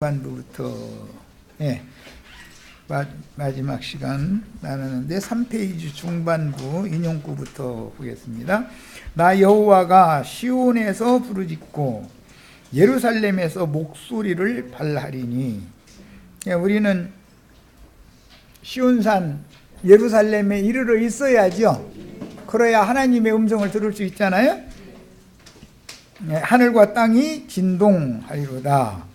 반부부터 마지막 시간 나누는데 3페이지 중반부 인용구부터 보겠습니다. 나 여호와가 시온에서 부르짖고 예루살렘에서 목소리를 발하리니. 우리는 시온산 예루살렘에 이르러 있어야죠. 그래야 하나님의 음성을 들을 수 있잖아요. 하늘과 땅이 진동하리로다.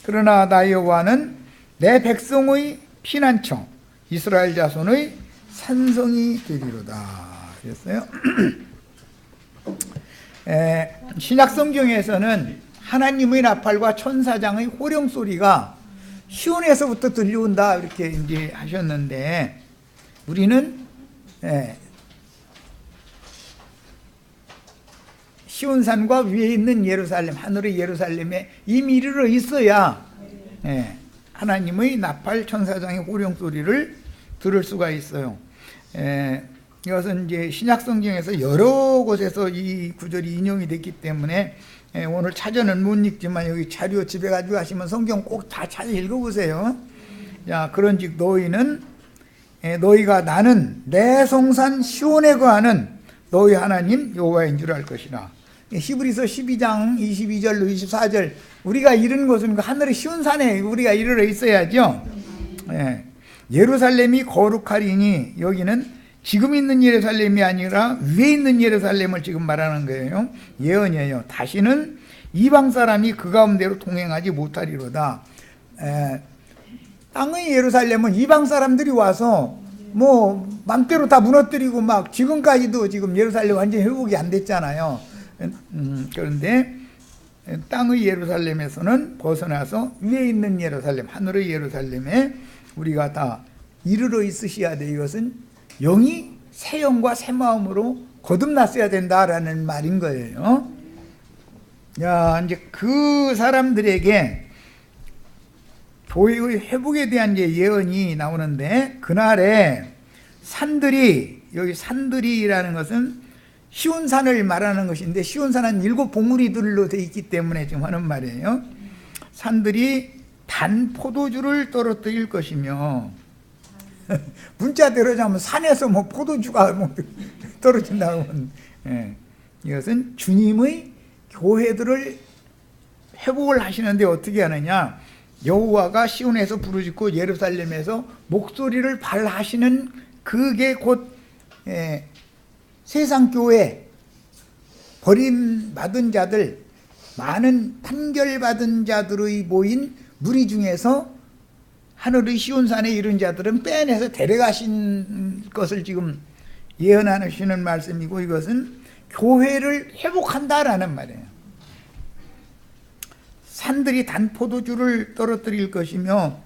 그러나 나 여호와는 내 백성의 피난처, 이스라엘 자손의 산성이 되리로다. 그랬어요. 신약 성경에서는 하나님의 나팔과 천사장의 호령 소리가 시온에서부터 들려온다 이렇게 이제 하셨는데, 우리는 시온산과 위에 있는 예루살렘, 하늘의 예루살렘에 이미 이르러 있어야 하나님의 나팔 천사장의 호령 소리를 들을 수가 있어요. 이것은 이제 신약 성경에서 여러 곳에서 이 구절이 인용이 됐기 때문에 오늘 차전은 못 읽지만 여기 자료 집에 가지고 가시면 성경 꼭 다 찾아 읽어보세요. 자, 그런즉 너희가 나는 내 성산 시온에 거하는 너희 하나님 여호와인 줄 알 것이라. 히브리서 12장 22절로 24절, 우리가 이른 곳은 하늘의 시온산에 우리가 이르러 있어야죠. 예루살렘이 거룩하리니, 여기는 지금 있는 예루살렘이 아니라 위에 있는 예루살렘을 지금 말하는 거예요. 예언이에요. 다시는 이방 사람이 그 가운데로 통행하지 못하리로다. 땅의 예루살렘은 이방 사람들이 와서 뭐 맘대로 다 무너뜨리고 막 지금까지도 지금 예루살렘 완전히 회복이 안 됐잖아요. 그런데 땅의 예루살렘에서는 벗어나서 위에 있는 예루살렘, 하늘의 예루살렘에 우리가 다 이르러 있으셔야 돼. 이것은 영이 새 영과 새 마음으로 거듭났어야 된다라는 말인 거예요. 야, 이제 그 사람들에게 교회의 회복에 대한 이제 예언이 나오는데, 그날에 산들이, 여기 산들이라는 것은 시온산을 말하는 것인데, 시온산은 7 봉우리들로 되어 있기 때문에 지금 하는 말이에요. 산들이 단 포도주를 떨어뜨릴 것이며, 문자대로 하면 산에서 뭐 포도주가 뭐 떨어진다고 하면, 이것은 주님의 교회들을 회복을 하시는데 어떻게 하느냐? 여호와가 시온에서 부르짖고 예루살렘에서 목소리를 발하시는, 그게 곧 세상 교회, 버림받은 자들, 많은 판결받은 자들의 모인 무리 중에서 하늘의 시온산에 이른 자들은 빼내서 데려가신 것을 지금 예언하시는 말씀이고, 이것은 교회를 회복한다라는 말이에요. 산들이 단 포도주를 떨어뜨릴 것이며,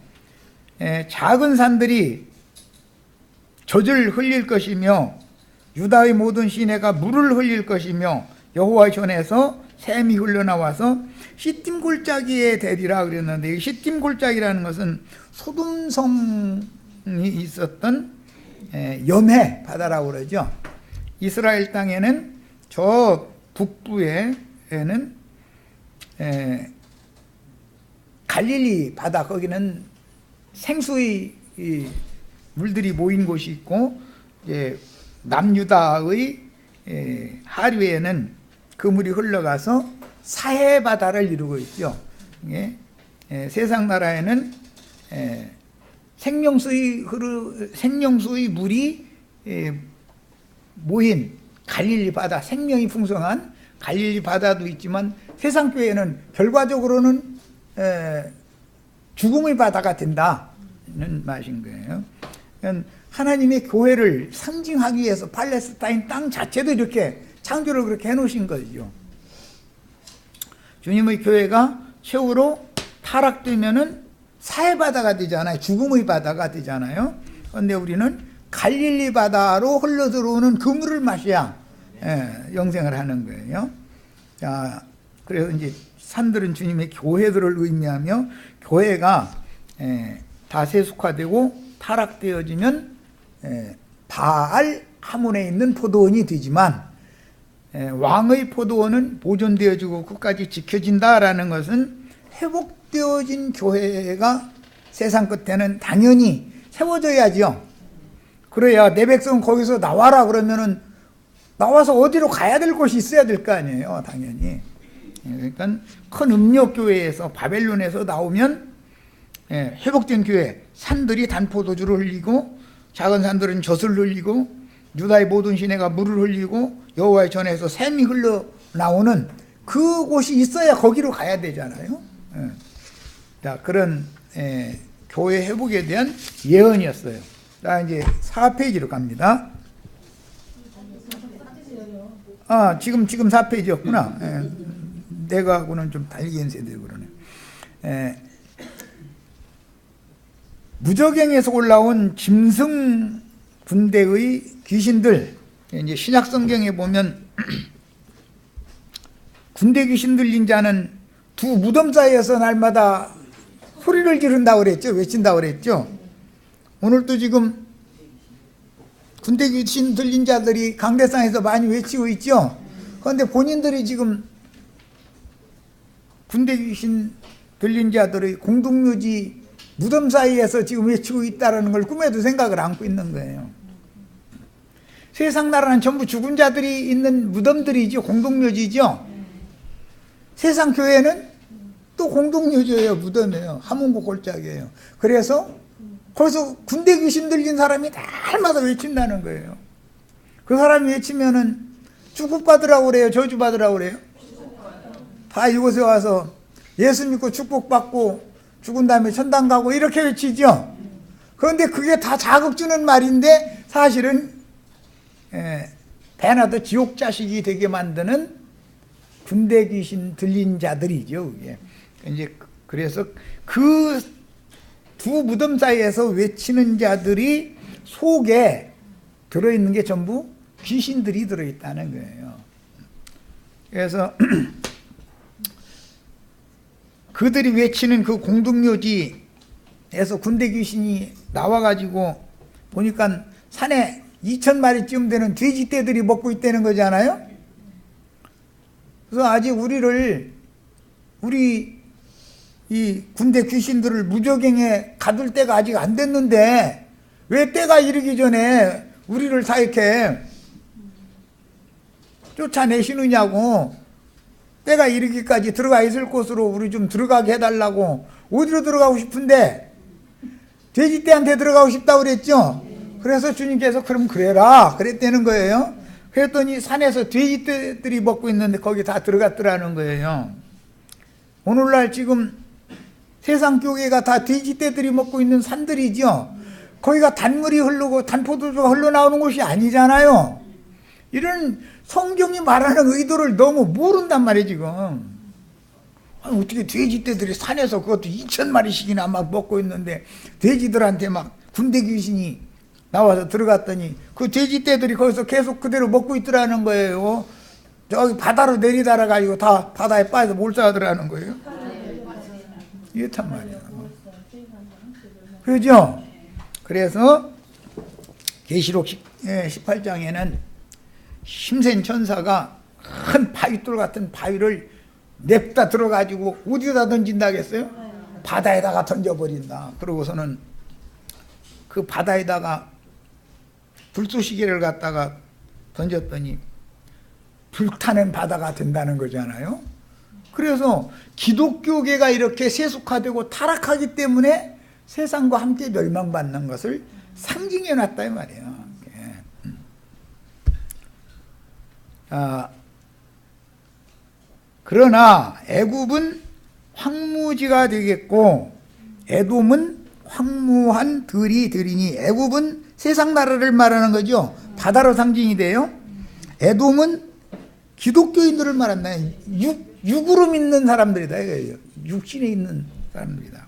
작은 산들이 젖을 흘릴 것이며, 유다의 모든 시내가 물을 흘릴 것이며, 여호와의 손에서 샘이 흘러나와서 시딤 골짜기에 대리라 그랬는데, 이 시딤 골짜기라는 것은 소돔성이 있었던 염해 바다라고 그러죠. 이스라엘 땅에는 저 북부에는 갈릴리 바다, 거기는 생수의 물들이 모인 곳이 있고, 남유다의 하류에는 그 물이 흘러가서 사해 바다를 이루고 있죠. 세상 나라에는 생명수의 물이 모인 갈릴리 바다, 생명이 풍성한 갈릴리 바다도 있지만, 세상 교회는 결과적으로는 죽음의 바다가 된다는 말인 거예요. 하나님의 교회를 상징하기 위해서 팔레스타인 땅 자체도 이렇게 창조를 그렇게 해놓으신 거죠. 주님의 교회가 최후로 타락되면은 사해바다가 되잖아요. 죽음의 바다가 되잖아요. 그런데 우리는 갈릴리 바다로 흘러들어오는 그 물을 마셔야 영생을 하는 거예요. 자, 그래서 이제 산들은 주님의 교회들을 의미하며, 교회가 다 세속화되고 타락되어지면 바알 하몬에 있는 포도원이 되지만, 왕의 포도원은 보존되어지고 끝까지 지켜진다라는 것은 회복 회복되어진 교회가 세상 끝에는 당연히 세워져야죠. 그래야 내 백성 거기서 나와라 그러면은 나와서 어디로 가야 될 곳이 있어야 될 거 아니에요, 당연히. 그러니까 큰 음력교회에서 바벨론에서 나오면 회복된 교회, 산들이 단포도주를 흘리고 작은 산들은 젖을 흘리고 유다의 모든 시내가 물을 흘리고 여호와의 전에서 샘이 흘러나오는 그곳이 있어야 거기로 가야 되잖아요. 자, 그런 교회 회복에 대한 예언이었어요. 자, 이제 4페이지로 갑니다. 지금 4페이지였구나. 내가하고는 좀 달리긴 세대고 그러네. 무저갱에서 올라온 짐승 군대의 귀신들, 이제 신약 성경에 보면 군대 귀신 들린 자는 두 무덤 사이에서 날마다 소리를 지른다고 그랬죠. 외친다고 그랬죠. 오늘도 지금 군대 귀신 들린 자들이 강대상에서 많이 외치고 있죠. 그런데 본인들이 지금 군대 귀신 들린 자들의 공동묘지 무덤 사이에서 지금 외치고 있다는 걸 꿈에도 생각을 안고 있는 거예요. 세상 나라는 전부 죽은 자들이 있는 무덤들이죠. 공동묘지죠. 세상 교회는 또 공동묘지예요. 무덤이에요. 함흥고 골짜기예요. 그래서 거기서 군대 귀신 들린 사람이 날마다 외친다는 거예요. 그 사람이 외치면은 축복받으라고 그래요? 저주받으라고 그래요? 다 이곳에 와서 예수 믿고 축복받고 죽은 다음에 천당 가고 이렇게 외치죠. 그런데 그게 다 자극 주는 말인데 사실은 배나 더 지옥 자식이 되게 만드는 군대 귀신 들린 자들이죠. 그게. 이제 그래서 그 두 무덤 사이에서 외치는 자들이 속에 들어있는 게 전부 귀신들이 들어있다는 거예요. 그래서 그들이 외치는 그 공동묘지에서 군대 귀신이 나와가지고 보니까 산에 2,000마리쯤 되는 돼지떼들이 먹고 있다는 거잖아요. 그래서 아직 우리 이 군대 귀신들을 무저갱에 가둘 때가 아직 안 됐는데 왜 때가 이르기 전에 우리를 다 이렇게 쫓아내시느냐고. 때가 이르기까지 들어가 있을 곳으로 우리 좀 들어가게 해달라고. 어디로 들어가고 싶은데? 돼지떼한테 들어가고 싶다고 그랬죠. 그래서 주님께서 그럼 그래라 그랬다는 거예요. 그랬더니 산에서 돼지떼들이 먹고 있는데 거기 다 들어갔더라는 거예요. 오늘날 지금 세상 교회가 다 돼지떼들이 먹고 있는 산들이죠. 거기가 단물이 흐르고 단포도주가 흘러나오는 곳이 아니잖아요. 이런 성경이 말하는 의도를 너무 모른단 말이에요 지금. 아니, 어떻게 돼지떼들이 산에서 그것도 2,000마리씩이나 막 먹고 있는데 돼지들한테 막 군대 귀신이 나와서 들어갔더니 그 돼지떼들이 거기서 계속 그대로 먹고 있더라는 거예요. 저기 바다로 내리다가 가지고 다 바다에 빠져서 몰살하더라는 거예요. 이렇단 말이에요. 그죠? 그래서 계시록 18장에는 힘센 천사가 큰 바위돌 같은 바위를 냅다 들어가지고 어디다 던진다겠어요? 바다에다가 던져버린다. 그러고서는 그 바다에다가 불쏘시개를 갖다가 던졌더니 불타는 바다가 된다는 거잖아요. 그래서 기독교계가 이렇게 세속화되고 타락하기 때문에 세상과 함께 멸망받는 것을 상징해 놨다 이 말이에요. 그러나 애굽은 황무지가 되겠고 에돔은 황무한 들이 되리니. 애굽은 세상 나라를 말하는 거죠. 바다로 상징이 돼요. 에돔은 기독교인들을 말한다. 육으로 믿는 사람들이다 이거예요. 육신에 있는 사람들이다.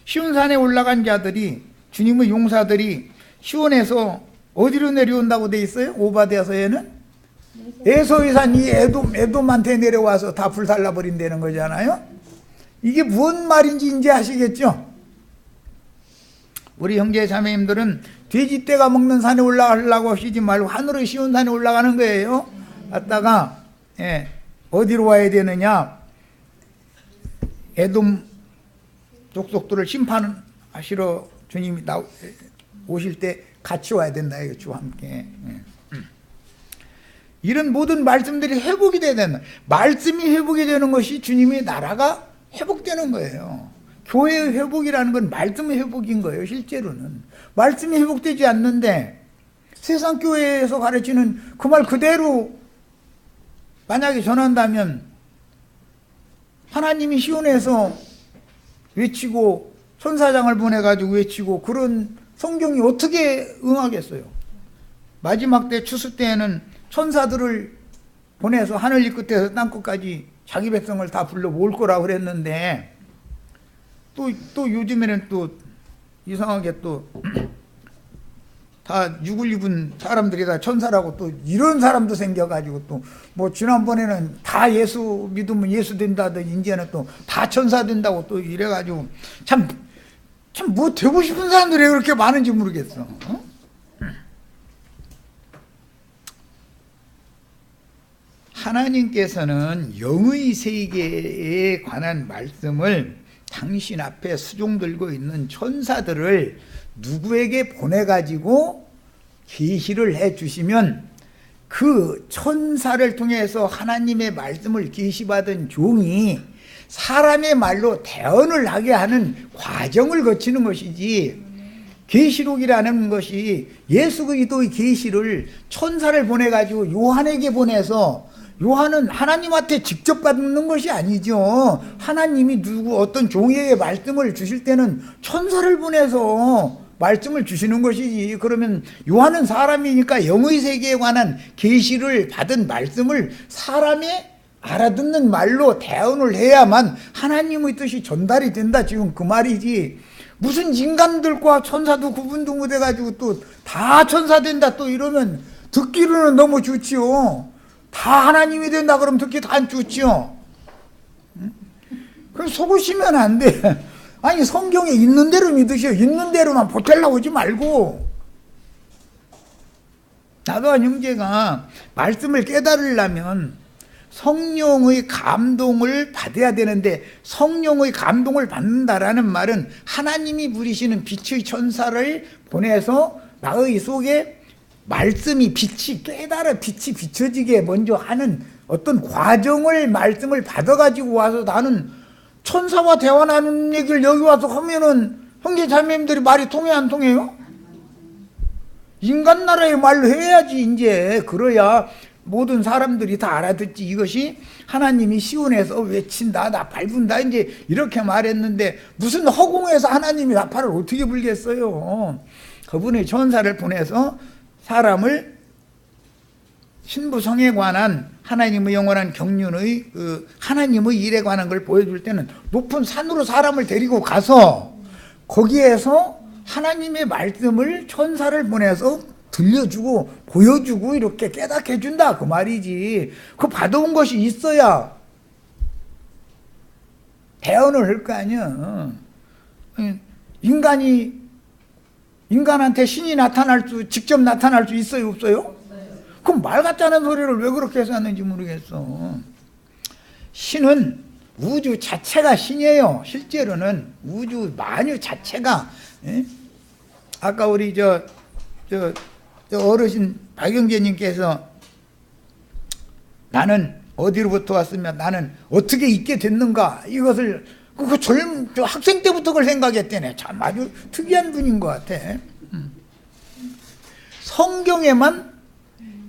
시온산에 올라간 자들이, 주님의 용사들이 시온에서 어디로 내려온다고 돼 있어요? 오바댜서에는 에서의 산이 에돔한테 내려와서 다 불살라 버린다는 거잖아요. 이게 무슨 말인지 이제 아시겠죠? 우리 형제 자매님들은 돼지떼가 먹는 산에 올라가려고 하시지 말고 하늘의 시온산에 올라가는 거예요. 갔다가 어디로 와야 되느냐? 에돔 족속들을 심판하시러 주님이 오실 때 같이 와야 된다. 이거 주와 함께. 이런 모든 말씀들이 회복이 돼야 된다. 말씀이 회복이 되는 것이 주님의 나라가 회복되는 거예요. 교회의 회복이라는 건 말씀의 회복인 거예요. 실제로는 말씀이 회복되지 않는데 세상 교회에서 가르치는 그 말 그대로 만약에 전한다면 하나님이 시온에서 외치고 천사장을 보내가지고 외치고 그런 성경이 어떻게 응하겠어요? 마지막 때 추수 때에는 천사들을 보내서 하늘 이 끝에서 땅 끝까지 자기 백성을 다 불러 모을 거라고 그랬는데 또 요즘에는 또 이상하게 또 다 육을 입은 사람들이 다 천사라고 또 이런 사람도 생겨가지고 또 뭐 지난번에는 다 예수 믿으면 예수 된다더니 이제는 또 다 천사 된다고 또 이래가지고 참 뭐 되고 싶은 사람들이 왜 그렇게 많은지 모르겠어. 어? 하나님께서는 영의 세계에 관한 말씀을 당신 앞에 수종 들고 있는 천사들을 누구에게 보내가지고 계시를 해주시면 그 천사를 통해서 하나님의 말씀을 계시받은 종이 사람의 말로 대언을 하게 하는 과정을 거치는 것이지, 계시록이라는 것이 예수 그리스도의 계시를 천사를 보내가지고 요한에게 보내서 요한은 하나님한테 직접 받는 것이 아니죠. 하나님이 어떤 종에게 말씀을 주실 때는 천사를 보내서 말씀을 주시는 것이지. 그러면 요한은 사람이니까 영의 세계에 관한 계시를 받은 말씀을 사람의 알아듣는 말로 대언을 해야만 하나님의 뜻이 전달이 된다. 지금 그 말이지. 무슨 인간들과 천사도 구분도 못해가지고 또 다 천사 된다 또 이러면 듣기로는 너무 좋지요. 다 하나님이 된다 그러면 듣기 다 좋지요. 그럼 속으시면 안 돼. 아니 성경에 있는 대로 믿으시오. 있는 대로만 보태려고 오지 말고. 나도 한 형제가 말씀을 깨달으려면 성령의 감동을 받아야 되는데, 성령의 감동을 받는다라는 말은 하나님이 부리시는 빛의 천사를 보내서 나의 속에 말씀이 빛이 깨달아 빛이 비춰지게 먼저 하는 어떤 과정을 말씀을 받아가지고 와서 나는 천사와 대화하는 얘기를 여기 와서 하면은 형제 자매님들이 말이 통해 안 통해요? 인간 나라의 말로 해야지. 이제 그래야 모든 사람들이 다 알아듣지. 이것이 하나님이 시온에서 외친다, 나팔 분다, 이제 이렇게 말했는데 무슨 허공에서 하나님이 나팔을 어떻게 불겠어요? 그분의 천사를 보내서 사람을 신부성에 관한 하나님의 영원한 경륜의 하나님의 일에 관한 걸 보여줄 때는 높은 산으로 사람을 데리고 가서 거기에서 하나님의 말씀을 천사를 보내서 들려주고 보여주고 이렇게 깨닫게 해준다 그 말이지. 그 받아온 것이 있어야 대언을 할 거 아니야. 인간한테 신이 직접 나타날 수 있어요, 없어요? 그럼 말 같다는 소리를 왜 그렇게 해서 하는지 모르겠어. 신은 우주 자체가 신이에요. 실제로는 우주 만유 자체가. 예? 아까 우리 저 어르신 박영재님께서 나는 어디로부터 왔으면 나는 어떻게 있게 됐는가, 이것을 저 학생 때부터 그걸 생각했대네. 참 아주 특이한 분인 것 같아. 성경에만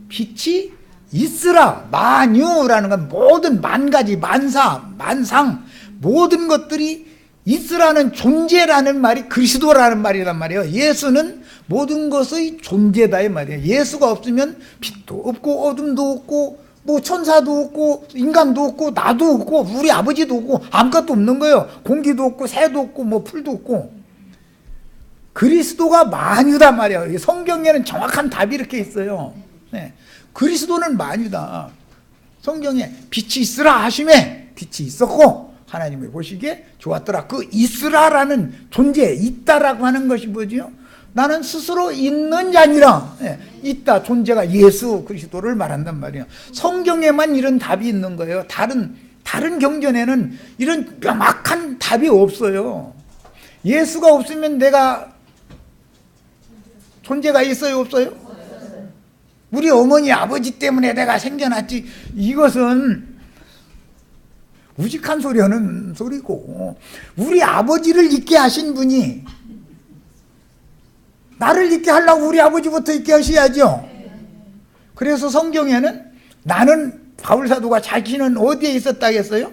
빛이 있으라. 만유라는 건 모든 만가지, 만상 모든 것들이 있으라는 존재라는 말이 그리스도라는 말이란 말이에요. 예수는 모든 것의 존재다 이 말이에요. 예수가 없으면 빛도 없고 어둠도 없고 뭐 천사도 없고 인간도 없고 나도 없고 우리 아버지도 없고 아무것도 없는 거예요. 공기도 없고 새도 없고 뭐 풀도 없고. 그리스도가 만유다 말이에요. 성경에는 정확한 답이 이렇게 있어요. 네. 그리스도는 만유다. 성경에 빛이 있으라 하심에 빛이 있었고 하나님이 보시기에 좋았더라. 그 있으라라는 존재, 있다라고 하는 것이 뭐지요? 나는 스스로 있는 자니라. 있다 존재가 예수 그리스도를 말한단 말이에요. 성경에만 이런 답이 있는 거예요. 다른 경전에는 이런 명확한 답이 없어요. 예수가 없으면 내가 존재가 있어요, 없어요? 우리 어머니 아버지 때문에 내가 생겨났지. 이것은 우직한 소리 하는 소리고, 우리 아버지를 있게 하신 분이 나를 있게 하려고 우리 아버지부터 있게 하셔야죠. 그래서 성경에는 나는 바울사도가 자신은 어디에 있었다겠어요?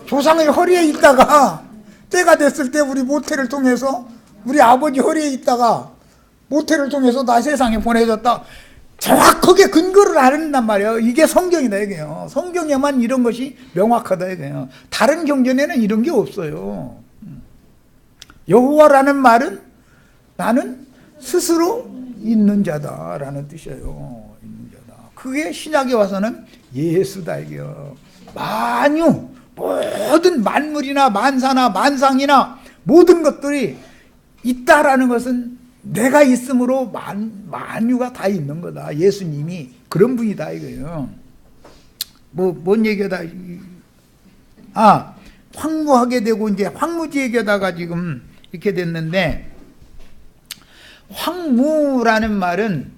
조상의 허리에 있다가 때가 됐을 때 우리 모태를 통해서, 우리 아버지 허리에 있다가 모태를 통해서 나 세상에 보내졌다. 정확하게 근거를 아는단 말이에요. 이게 성경이다 이게요. 성경에만 이런 것이 명확하다 이게요. 다른 경전에는 이런 게 없어요. 여호와라는 말은 나는 스스로 있는 자다라는 뜻이에요. 있는 자다. 그게 신약에 와서는 예수다 이게요. 만유, 모든 만물이나 만사나 만상이나 모든 것들이 있다라는 것은 내가 있으므로 만유가 다 있는 거다. 예수님이 그런 분이다 이거예요. 뭔 얘기다. 황무하게 되고 이제 황무지 얘기하다가 지금 이렇게 됐는데, 황무라는 말은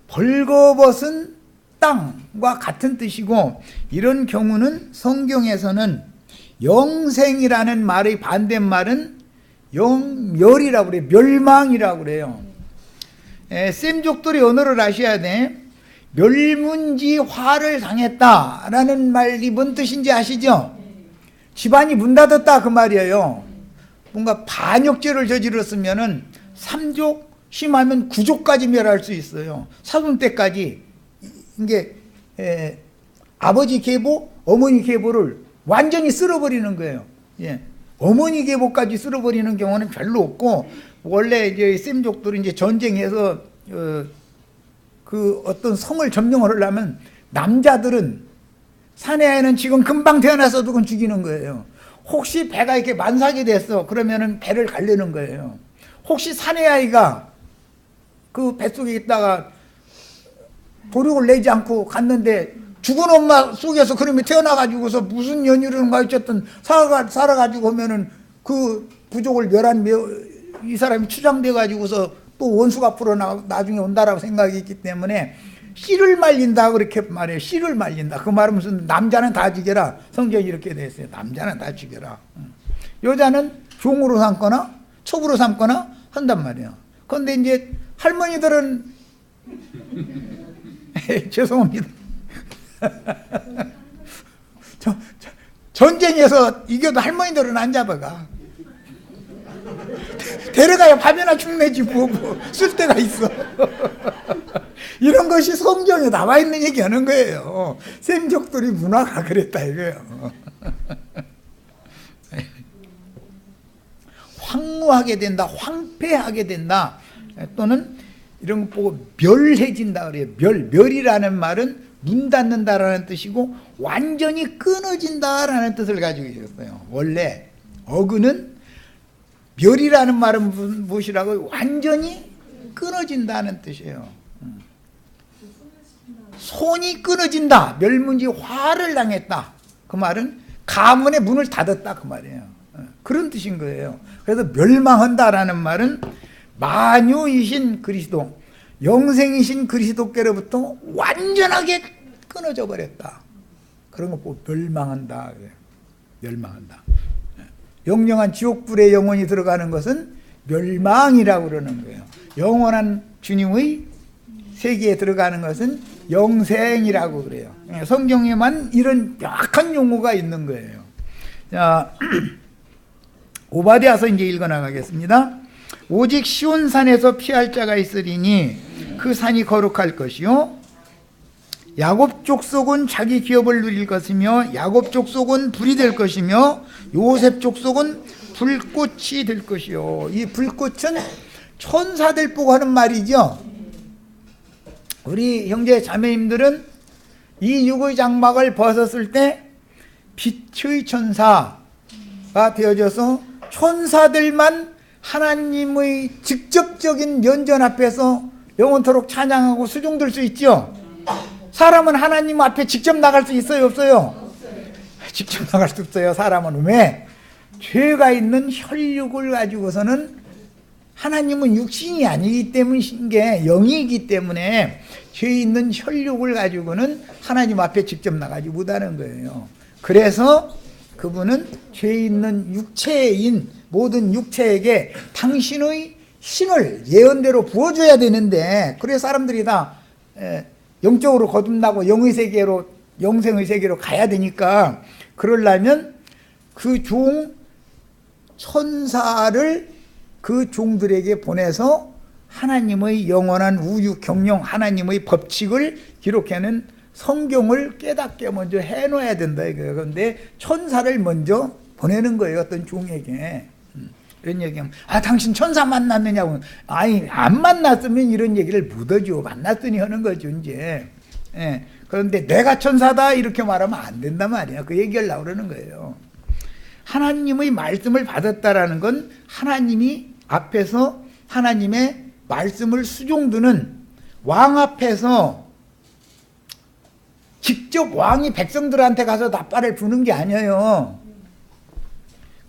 벌거벗은 땅과 같은 뜻이고, 이런 경우는 성경에서는 영생이라는 말의 반대말은 영멸이라고 그래요. 멸망이라고 그래요. 셈족들의 언어를 아셔야 돼. 멸문지화를 당했다라는 말이 뭔 뜻인지 아시죠? 집안이 문 닫았다 그 말이에요. 뭔가 반역죄를 저질렀으면은 3족, 심하면 9족까지 멸할 수 있어요. 사돈 때까지 이게 아버지 계보, 어머니 계보를 완전히 쓸어버리는 거예요. 예. 어머니 계보까지 쓸어버리는 경우는 별로 없고, 원래 이제 셈족들이 이제 전쟁해서 그 어떤 성을 점령을 하려면 남자들은, 사내아이는 지금 금방 태어나서도 그건 죽이는 거예요. 혹시 배가 이렇게 만삭이 됐어 그러면은 배를 갈르는 거예요. 혹시 사내아이가 그 뱃속에 있다가 도륙을 내지 않고 갔는데 죽은 엄마 속에서 그놈이 태어나가지고서 무슨 연유론가 어쨌든 살아가지고 오면은 그 부족을 멸한 이 사람이 추장돼가지고서 또 원수가 앞으로 나중에 온다라고 생각이 있기 때문에 씨를 말린다 그렇게 말해요. 씨를 말린다. 그 말은 무슨 남자는 다 죽여라. 성경이 이렇게 되어 있어요. 남자는 다 죽여라. 여자는 종으로 삼거나 첩으로 삼거나 한단 말이에요. 그런데 이제 할머니들은 죄송합니다. 전쟁에서 이겨도 할머니들은 안 잡아가. 데려가야 밥이나 죽내지 뭐 쓸 데가 있어. 이런 것이 성경에 나와 있는 얘기하는 거예요. 셈족들이 문화가 그랬다 이거예요. 황무하게 된다, 황폐하게 된다, 또는 이런 거 보고 멸해진다 그래요. 멸이라는 말은 문 닫는다라는 뜻이고 완전히 끊어진다라는 뜻을 가지고 있었어요. 원래 어근은 멸이라는 말은 무엇이라고? 완전히 끊어진다는 뜻이에요. 손이 끊어진다. 멸문지 화를 당했다. 그 말은 가문의 문을 닫았다 그 말이에요. 그런 뜻인 거예요. 그래서 멸망한다라는 말은 만유이신 그리스도, 영생이신 그리스도께로부터 완전하게 끊어져 버렸다. 그런 거 보고 멸망한다 그래요. 멸망한다. 영영한 지옥불에 영혼이 들어가는 것은 멸망이라고 그러는 거예요. 영원한 주님의 세계에 들어가는 것은 영생이라고 그래요. 성경에만 이런 명확한 용어가 있는 거예요. 자, 오바댜서 이제 읽어 나가겠습니다. 오직 시온산에서 피할 자가 있으리니 그 산이 거룩할 것이요 야곱 족속은 자기 기업을 누릴 것이며 야곱 족속은 불이 될 것이며 요셉 족속은 불꽃이 될 것이요. 이 불꽃은 천사들 보고 하는 말이죠. 우리 형제 자매님들은 이 육의 장막을 벗었을 때 빛의 천사가 되어져서 천사들만 하나님의 직접적인 면전 앞에서 영원토록 찬양하고 수종들 수 있죠. 사람은 하나님 앞에 직접 나갈 수 있어요, 없어요? 직접 나갈 수 없어요. 사람은 왜? 죄가 있는 혈육을 가지고서는 하나님은 육신이 아니기 때문인 게 영이기 때문에 죄 있는 혈육을 가지고는 하나님 앞에 직접 나가지 못하는 거예요. 그래서 그분은 죄 있는 육체인 모든 육체에게 당신의 신을 예언대로 부어줘야 되는데, 그래서 사람들이 다 영적으로 거듭나고 영의 세계로, 영생의 세계로 가야 되니까, 그러려면 그 종 천사를 그 종들에게 보내서 하나님의 영원한 우유 경영, 하나님의 법칙을 기록하는 성경을 깨닫게 먼저 해놓아야 된다 이거예요. 그런데 천사를 먼저 보내는 거예요, 어떤 종에게. 이런 얘기하면, 아, 당신 천사 만났느냐고. 아니, 안 만났으면 이런 얘기를 못하죠. 만났으니 하는 거죠, 이제. 예. 그런데 내가 천사다 이렇게 말하면 안 된단 말이야. 그 얘기하려고 그러는 거예요. 하나님의 말씀을 받았다라는 건 하나님이 앞에서 하나님의 말씀을 수종드는 왕 앞에서 직접 왕이 백성들한테 가서 납발을 부는 게 아니에요.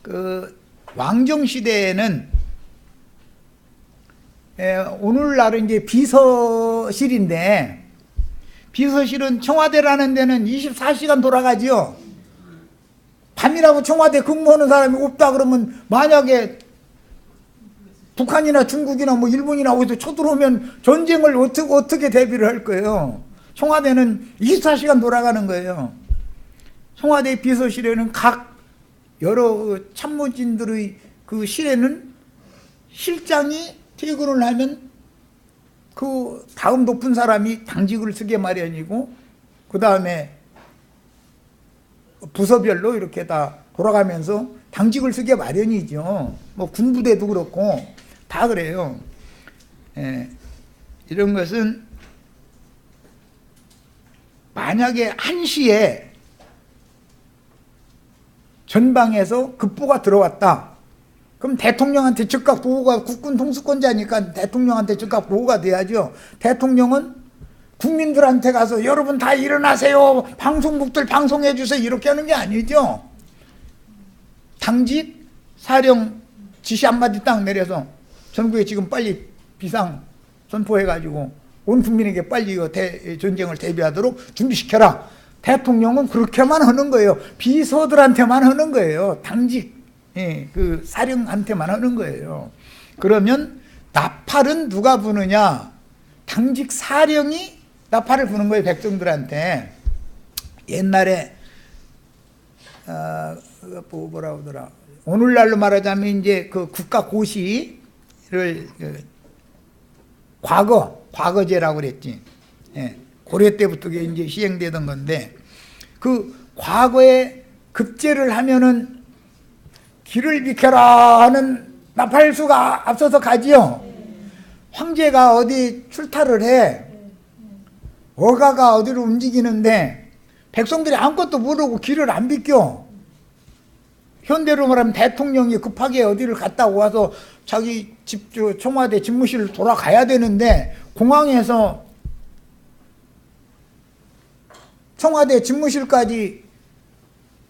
그 왕정 시대에는 오늘날은 이제 비서실인데, 비서실은 청와대라는 데는 24시간 돌아가지요. 밤이라고 청와대 근무하는 사람이 없다 그러면, 만약에 북한이나 중국이나 뭐 일본이나 어디서 쳐들어오면 전쟁을 어떻게 대비를 할 거예요? 청와대는 24시간 돌아가는 거예요. 청와대 비서실에는 각 여러 참모진들의 그 실에는 실장이 퇴근을 하면 그 다음 높은 사람이 당직을 쓰게 마련이고, 그 다음에 부서별로 이렇게 다 돌아가면서 당직을 쓰게 마련이죠. 뭐 군부대도 그렇고 다 그래요. 예, 이런 것은 만약에 한시에 전방에서 급보가 들어왔다. 그럼 대통령한테 즉각 보고가, 국군 통수권자니까 대통령한테 즉각 보고가 돼야죠. 대통령은 국민들한테 가서 여러분 다 일어나세요, 방송국들 방송해 주세요 이렇게 하는 게 아니죠. 당직 사령 지시 한마디 딱 내려서 전국에 지금 빨리 비상 선포해가지고 온 국민에게 빨리 전쟁을 대비하도록 준비시켜라. 대통령은 그렇게만 하는 거예요. 비서들한테만 하는 거예요. 당직 그 사령한테만 하는 거예요. 그러면 나팔은 누가 부느냐? 당직 사령이 나팔을 부는 거예요, 백성들한테. 옛날에 뭐라 하더라. 오늘날로 말하자면 이제 그 국가 고시를 과거제라고 그랬지. 예, 고려 때부터 이제 시행되던 건데, 그 과거에 급제를 하면은 길을 비켜라 하는 나팔수가 앞서서 가지요. 황제가 어디 출타를 해. 어가가 어디로 움직이는데 백성들이 아무것도 모르고 길을 안 비켜. 현대로 말하면 대통령이 급하게 어디를 갔다 와서 자기 집, 청와대 집무실을 돌아가야 되는데, 공항에서 청와대 집무실까지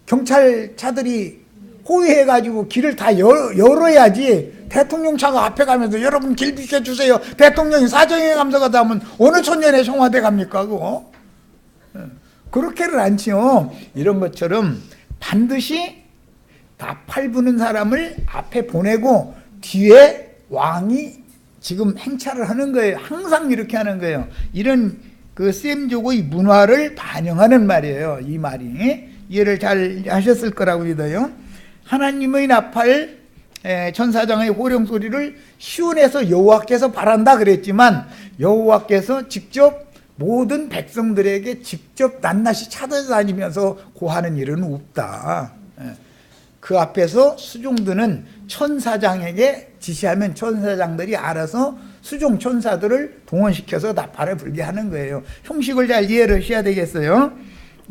경찰차들이 호위해가지고 길을 다 열어야지. 대통령 차가 앞에 가면서 여러분 길 비켜주세요, 대통령이 사정에 감사가다 하면 어느 천년에 청와대 갑니까 그거? 그렇게를 않지요. 이런 것처럼 반드시 나팔 부는 사람을 앞에 보내고 뒤에 왕이 지금 행차를 하는 거예요. 항상 이렇게 하는 거예요. 이런 그 셈족의 문화를 반영하는 말이에요. 이 말이 이해를 잘 하셨을 거라고 믿어요. 하나님의 나팔, 천사장의 호령 소리를 시온에서 여호와께서 바란다 그랬지만, 여호와께서 직접 모든 백성들에게 직접 낱낱이 찾아다니면서 고하는 일은 없다. 그 앞에서 수종드는 천사장에게 지시하면 천사장들이 알아서 수종 천사들을 동원시켜서 나팔을 불게 하는 거예요. 형식을 잘 이해를 하셔야 되겠어요.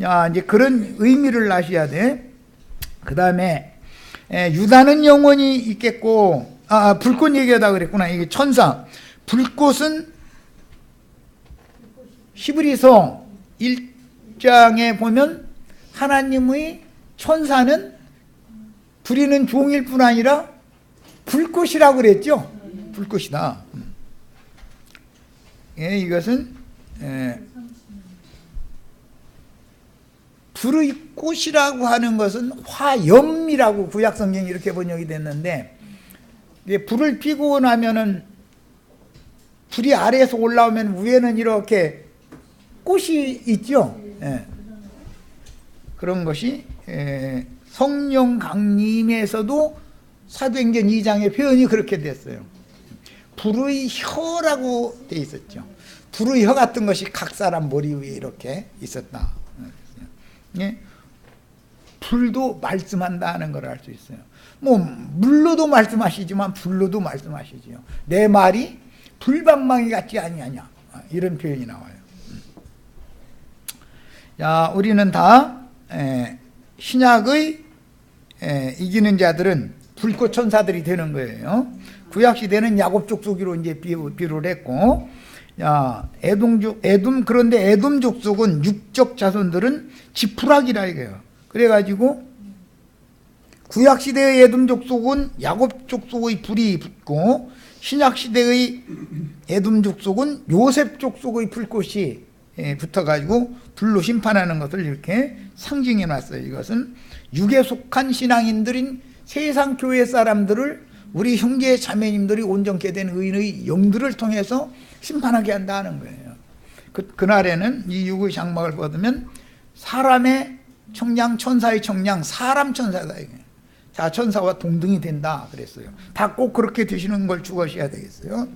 야, 이제 그런 의미를 아셔야 돼. 그 다음에 유다는 영원히 있겠고, 불꽃 얘기하다 그랬구나. 이게 천사. 불꽃은 히브리서 1장에 보면 하나님의 천사는 불이는 종일 뿐 아니라 불꽃이라고 그랬죠. 불꽃이다. 예, 이것은 불의 꽃이라고 하는 것은 화염이라고 구약성경이 이렇게 번역이 됐는데, 불을 피고 나면은 불이 아래에서 올라오면 위에는 이렇게 꽃이 있죠. 예. 그런 것이 성령 강림에서도 사도행전 2장의 표현이 그렇게 됐어요. 불의 혀라고 돼 있었죠. 불의 혀 같은 것이 각 사람 머리 위에 이렇게 있었다. 예? 불도 말씀한다 하는 걸 알 수 있어요. 뭐 물로도 말씀하시지만 불로도 말씀하시지요. 내 말이 불방망이 같지 아니하냐, 이런 표현이 나와요. 자, 우리는 다 신약의 이기는 자들은 불꽃 천사들이 되는 거예요. 구약 시대는 야곱 족속으로 이제 비유를 했고, 그런데 에돔 족속은 육적 자손들은 지푸라기라 이거예요. 그래가지고 구약 시대의 에돔 족속은 야곱 족속의 불이 붙고, 신약 시대의 에돔 족속은 요셉 족속의 불꽃이 붙어가지고 불로 심판하는 것을 이렇게 상징해 놨어요. 이것은 육에 속한 신앙인들인 세상 교회 사람들을 우리 형제 자매님들이 온전케 된 의인의 영들을 통해서 심판하게 한다는 거예요. 그날에는 이 육의 장막을 벗으면 사람의 청량, 천사의 청량, 사람 천사다. 자, 천사와 동등이 된다 그랬어요. 다 꼭 그렇게 되시는 걸 죽으셔야 되겠어요.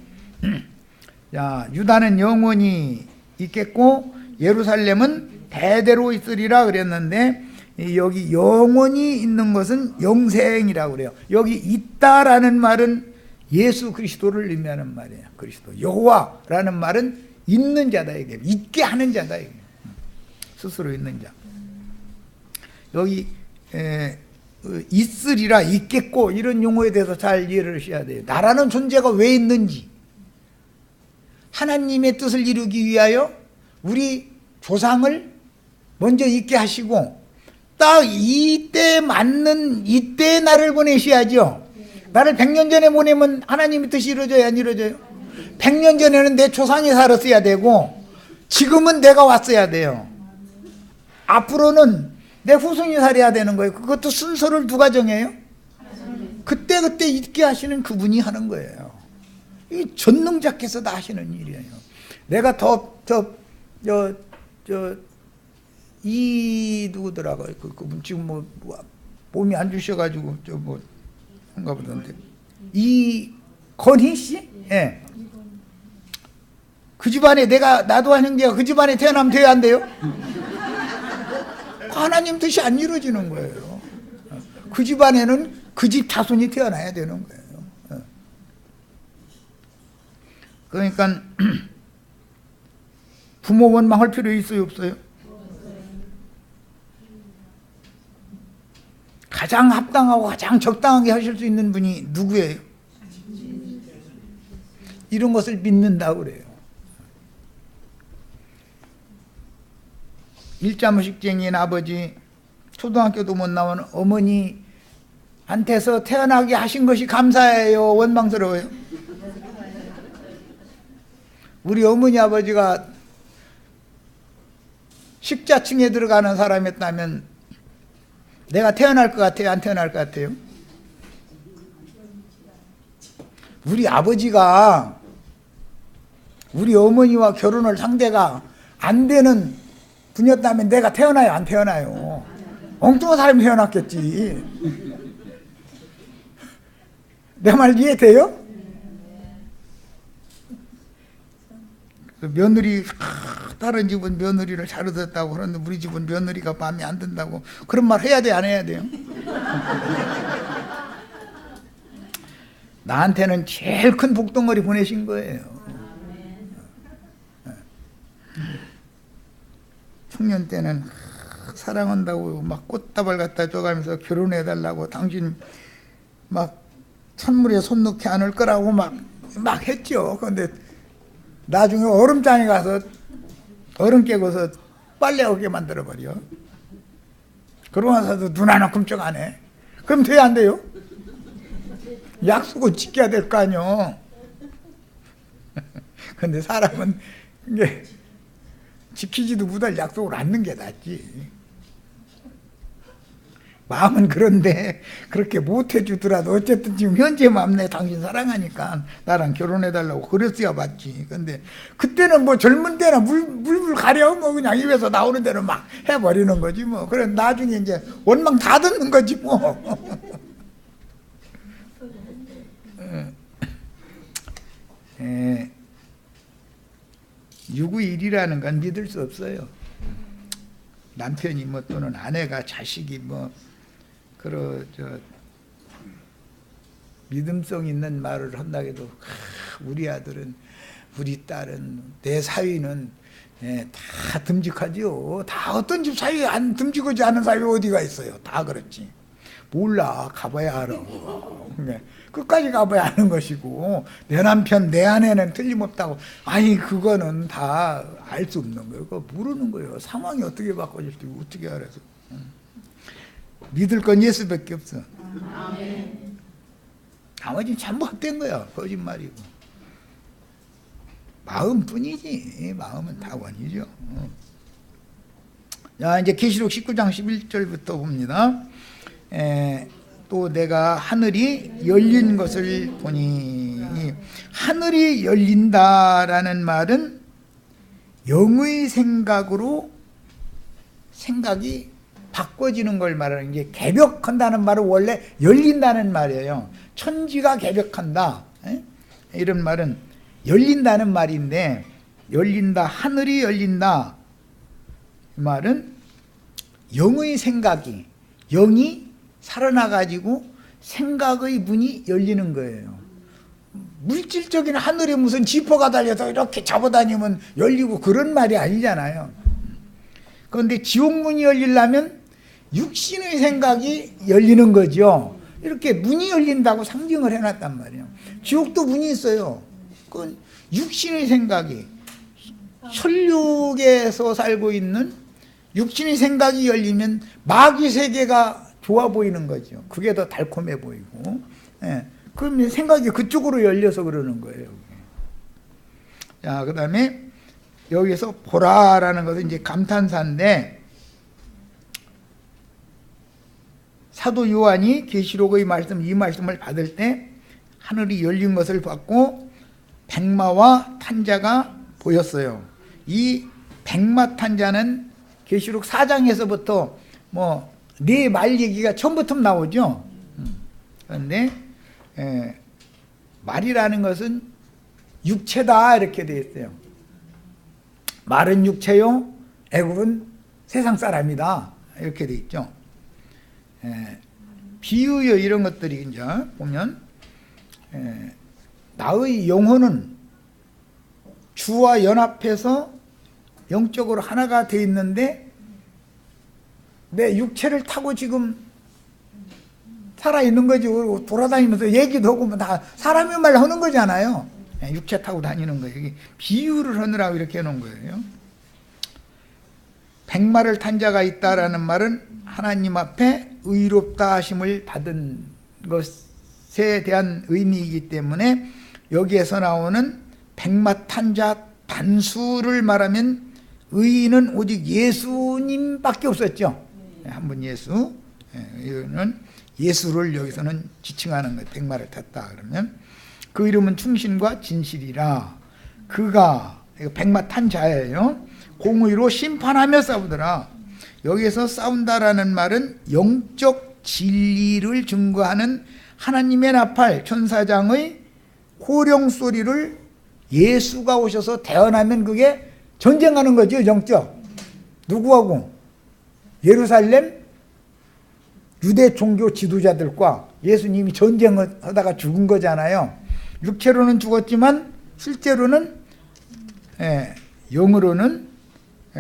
자, 유다는 영원히 있겠고 예루살렘은 대대로 있으리라 그랬는데, 여기 영원히 있는 것은 영생이라고 그래요. 여기 있다라는 말은 예수 그리스도를 의미하는 말이에요. 그리스도. 여호와라는 말은 있는 자다 이게, 있게 하는 자다 이게. 스스로 있는 자. 여기 있으리라, 있겠고, 이런 용어에 대해서 잘 이해를 하셔야 돼요. 나라는 존재가 왜 있는지, 하나님의 뜻을 이루기 위하여 우리 조상을 먼저 있게 하시고, 딱 이때 맞는 이때에 나를 보내셔야죠. 나를 100년 전에 보내면 하나님의 뜻이 이루어져야 안 이루어져요? 100년 전에는 내 조상이 살았어야 되고, 지금은 내가 왔어야 돼요. 앞으로는 내 후손이 살아야 되는 거예요. 그것도 순서를 누가 정해요? 그때 있게 하시는 그분이 하는 거예요. 이 전능자께서 다 하시는 일이에요. 내가 누구더라고요. 그분 지금 뭐 몸이 안 주셔가지고 한가 보던데. 이건희 씨? 예. 그 집안에 나도 한 형제가 그 집안에 태어나면 돼야 안 돼요? 하나님 뜻이 안 이루어지는 거예요. 그 집안에는 그 집 자손이 태어나야 되는 거예요. 그러니까 부모 원망할 필요 있어요, 없어요? 가장 합당하고 가장 적당하게 하실 수 있는 분이 누구예요? 이런 것을 믿는다고 그래요. 일자무식쟁이인 아버지, 초등학교도 못 나온 어머니한테서 태어나게 하신 것이 감사해요, 원망스러워요? 우리 어머니 아버지가 식자층에 들어가는 사람이었다면 내가 태어날 것 같아요, 안 태어날 것 같아요? 우리 아버지가 우리 어머니와 결혼할 상대가 안 되는 분이었다면 내가 태어나요, 안 태어나요? 엉뚱한 사람이 태어났겠지. 내 말 이해돼요? 며느리, 다른 집은 며느리를 잘 얻었다고 그러는데 우리 집은 며느리가 마음에 안 든다고, 그런 말 해야 돼, 안 해야 돼요? 나한테는 제일 큰 복덩어리 보내신 거예요. 청년 때는 사랑한다고 막 꽃다발 갖다 줘가면서 결혼해달라고, 당신 막 찬물에 손 넣지 않을 거라고 막 했죠. 그런데 나중에 얼음장에 가서 얼음 깨고서 빨래 오게 만들어버려. 그러고 나서도 눈 하나 끔찍 안 해. 그럼 돼야 안 돼요? 약속은 지켜야 될 거 아니요. 근데 사람은 이게 지키지도 못할 약속을 않는 게 낫지. 마음은 그런데 그렇게 못 해주더라도 어쨌든 지금 현재 마음 내 당신 사랑하니까 나랑 결혼해달라고 그랬어야 맞지. 근데 그때는 뭐 젊은 때나 물불 가려 뭐 그냥 입에서 나오는 대로 막 해버리는 거지 뭐. 그래 나중에 이제 원망 다 듣는 거지 뭐. 유구일이라는 건 믿을 수 없어요. 남편이 뭐 또는 아내가 자식이 뭐 믿음성 있는 말을 한다고 해도 우리 아들은 우리 딸은 내 사위는 다 듬직하지요. 다 어떤 집 사위 안 듬직하지 않은 사위 어디가 있어요. 다 그렇지. 몰라. 가봐야 알아. 끝까지 가봐야 아는 것이고 내 남편 내 아내는 틀림없다고 아니 그거는 다 알 수 없는 거예요. 그거 모르는 거예요. 상황이 어떻게 바꿔질지 어떻게 알아서. 믿을 건 예수밖에 없어. 나머지는 전부 헛된 거야. 거짓말이고. 마음뿐이지. 마음은 다 원이죠. 자, 이제 계시록 19장 11절부터 봅니다. 또 내가 하늘이 열린 것을 보니, 하늘이 열린다라는 말은 영의 생각으로 생각이 바꿔지는 걸 말하는 게, 개벽한다는 말은 원래 열린다는 말이에요. 천지가 개벽한다, 이런 말은 열린다는 말인데, 열린다, 하늘이 열린다 이 말은 영의 생각이, 영이 살아나가지고 생각의 문이 열리는 거예요. 물질적인 하늘에 무슨 지퍼가 달려서 이렇게 잡아다니면 열리고 그런 말이 아니잖아요. 그런데 지옥문이 열리려면 육신의 생각이 열리는 거죠. 이렇게 문이 열린다고 상징을 해놨단 말이에요. 지옥도 문이 있어요. 그 육신의 생각이, 혈육에서 살고 있는 육신의 생각이 열리면 마귀 세계가 좋아 보이는 거죠. 그게 더 달콤해 보이고. 그러면 생각이 그쪽으로 열려서 그러는 거예요. 자, 그 다음에 여기서 보라라는 것은 이제 감탄사인데, 사도 요한이 계시록의 말씀, 이 말씀을 받을 때 하늘이 열린 것을 봤고 백마와 탄자가 보였어요. 이 백마 탄자는 계시록 4장에서부터 뭐 네 말 얘기가 처음부터 나오죠. 그런데 말이라는 것은 육체다 이렇게 되어 있어요. 말은 육체요, 애굽은 세상 사람이다 이렇게 되어 있죠. 비유요 이런 것들이 이제 보면 나의 영혼은 주와 연합해서 영적으로 하나가 되어 있는데 내 육체를 타고 지금 살아있는 거지. 돌아다니면서 얘기도 하고 다 사람의 말 하는 거잖아요. 육체 타고 다니는 거예요. 비유를 하느라고 이렇게 해놓은 거예요. 백마를 탄 자가 있다라는 말은 하나님 앞에 의롭다 하심을 받은 것에 대한 의미이기 때문에 여기에서 나오는 백마 탄 자 단수를 말하면 의인은 오직 예수님밖에 없었죠. 한 분 예수. 이거는 예수를 여기서는 지칭하는 거예요. 백마를 탔다 그러면 그 이름은 충신과 진실이라. 그가 백마 탄 자예요. 공의로 심판하며 싸우더라. 여기서 싸운다라는 말은 영적 진리를 증거하는 하나님의 나팔 천사장의 호령 소리를 예수가 오셔서 대언하면 그게 전쟁하는 거죠. 영적. 누구하고? 예루살렘 유대 종교 지도자들과 예수님이 전쟁을 하다가 죽은 거잖아요. 육체로는 죽었지만 실제로는 영으로는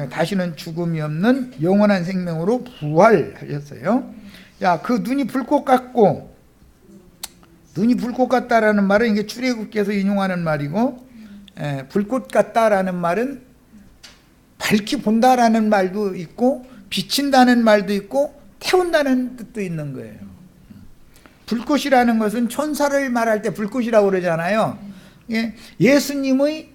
다시는 죽음이 없는 영원한 생명으로 부활하셨어요. 야, 그 눈이 불꽃 같고, 눈이 불꽃 같다라는 말은 이게 출애굽기에서 인용하는 말이고, 불꽃 같다라는 말은 밝히 본다라는 말도 있고 비친다는 말도 있고 태운다는 뜻도 있는 거예요. 불꽃이라는 것은 천사를 말할 때 불꽃이라고 그러잖아요. 예수님의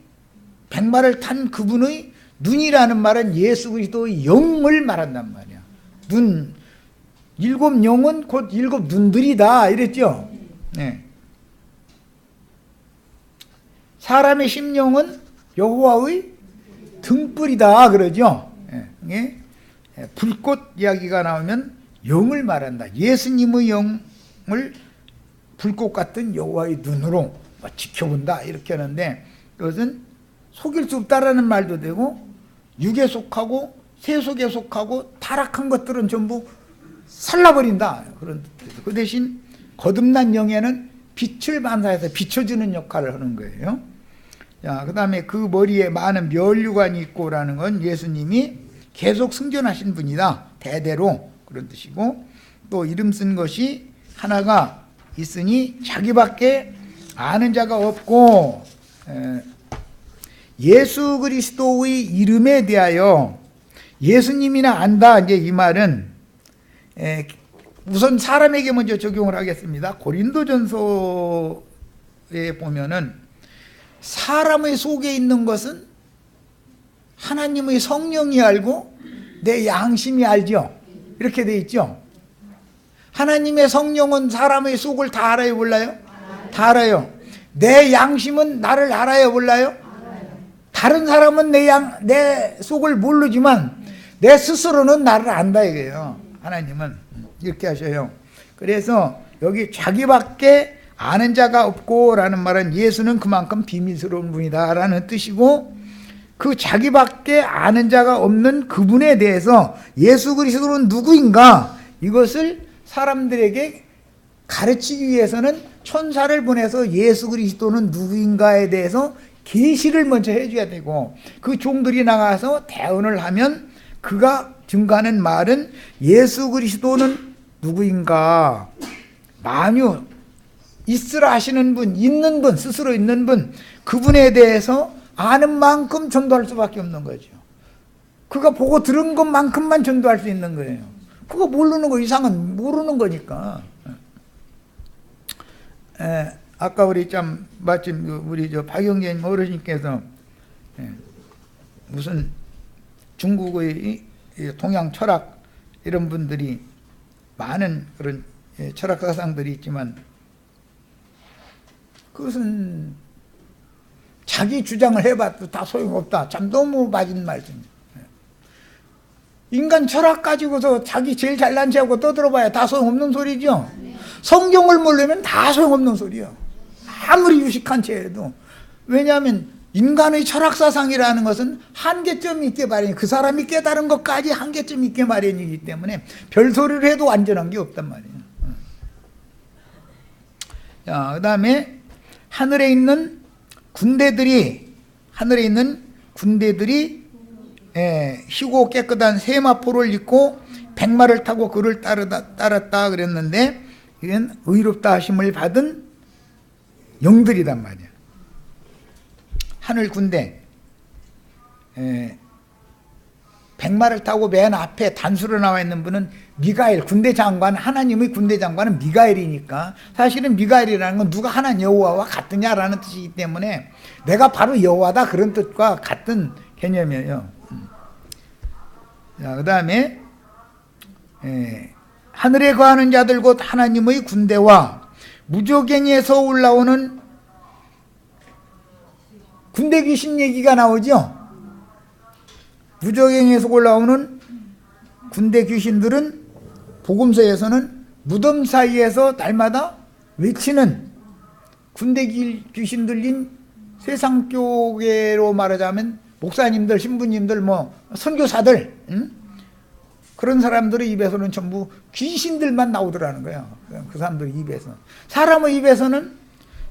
백마를 탄 그분의 눈이라는 말은 예수 그리스도의 영을 말한단 말이야. 눈, 일곱 영은 곧 일곱 눈들이다 이랬죠. 네. 사람의 심령은 여호와의 등불이다 그러죠. 네. 불꽃 이야기가 나오면 영을 말한다. 예수님의 영을 불꽃 같은 여호와의 눈으로 지켜본다 이렇게 하는데, 그것은 속일 수 없다라는 말도 되고, 육에 속하고 세속에 속하고 타락한 것들은 전부 살라버린다 그런 뜻이죠. 그 대신 거듭난 영에는 빛을 반사해서 비춰주는 역할을 하는 거예요. 자, 그 다음에 그 머리에 많은 면류관이 있고라는 건 예수님이 계속 승전하신 분이다 대대로 그런 뜻이고, 또 이름 쓴 것이 하나가 있으니 자기밖에 아는 자가 없고, 예수 그리스도의 이름에 대하여 예수님이나 안다, 이제 이 말은 우선 사람에게 먼저 적용을 하겠습니다. 고린도전서에 보면은 사람의 속에 있는 것은 하나님의 성령이 알고 내 양심이 알죠. 이렇게 돼 있죠. 하나님의 성령은 사람의 속을 다 알아요, 몰라요? 다 알아요. 내 양심은 나를 알아요, 몰라요? 다른 사람은 내 속을 모르지만 내 스스로는 나를 안다 이거예요. 하나님은 이렇게 하셔요. 그래서 여기 자기밖에 아는 자가 없고 라는 말은 예수는 그만큼 비밀스러운 분이다 라는 뜻이고, 그 자기밖에 아는 자가 없는 그분에 대해서 예수 그리스도는 누구인가, 이것을 사람들에게 가르치기 위해서는 천사를 보내서 예수 그리스도는 누구인가에 대해서 계시를 먼저 해줘야 되고, 그 종들이 나가서 대언을 하면 그가 증거하는 말은 예수 그리스도는 누구인가, 만유 있으라 하시는 분, 있는 분, 스스로 있는 분, 그분에 대해서 아는 만큼 전도할 수밖에 없는 거죠. 그가 보고 들은 것만큼만 전도할 수 있는 거예요. 그거 모르는 거 이상은 모르는 거니까. 아까 우리 마침 우리 박영진 어르신께서 무슨 중국의 동양 철학 이런 분들이 많은 그런 철학 사상들이 있지만, 그것은 자기 주장을 해봐도 다 소용없다. 참 너무 맞은 말씀이에요. 인간 철학 가지고서 자기 제일 잘난 체하고 떠들어봐야 다 소용없는 소리죠. 성경을 모르면 다 소용없는 소리예요. 아무리 유식한 채해도. 왜냐하면 인간의 철학사상이라는 것은 한계점이 있게 마련이, 그 사람이 깨달은 것까지 한계점이 있게 마련이기 때문에 별소리를 해도 완전한 게 없단 말이에요. 자, 그 다음에 하늘에 있는 군대들이 희고 깨끗한 세마포를 입고 백마를 타고 그를 따랐다 그랬는데, 이건 의롭다 하심을 받은 영들이란 말이야. 하늘 군대, 백마를 타고 맨 앞에 단수로 나와 있는 분은 미가엘, 군대 장관, 하나님의 군대 장관은 미가엘이니까, 사실은 미가엘이라는 건 누가 하나님 여호와와 같으냐라는 뜻이기 때문에 내가 바로 여호와다 그런 뜻과 같은 개념이에요. 자, 그 다음에 하늘에 거하는 자들 곧 하나님의 군대와 무저갱에서 올라오는 군대 귀신 얘기가 나오죠. 무저갱에서 올라오는 군대 귀신들은 복음서에서는 무덤 사이에서 날마다 외치는 군대 귀신 들린 세상교회로 말하자면 목사님들, 신부님들, 선교사들, 그런 사람들의 입에서는 전부 귀신들만 나오더라는 거예요. 그 사람들 입에서. 사람의 입에서는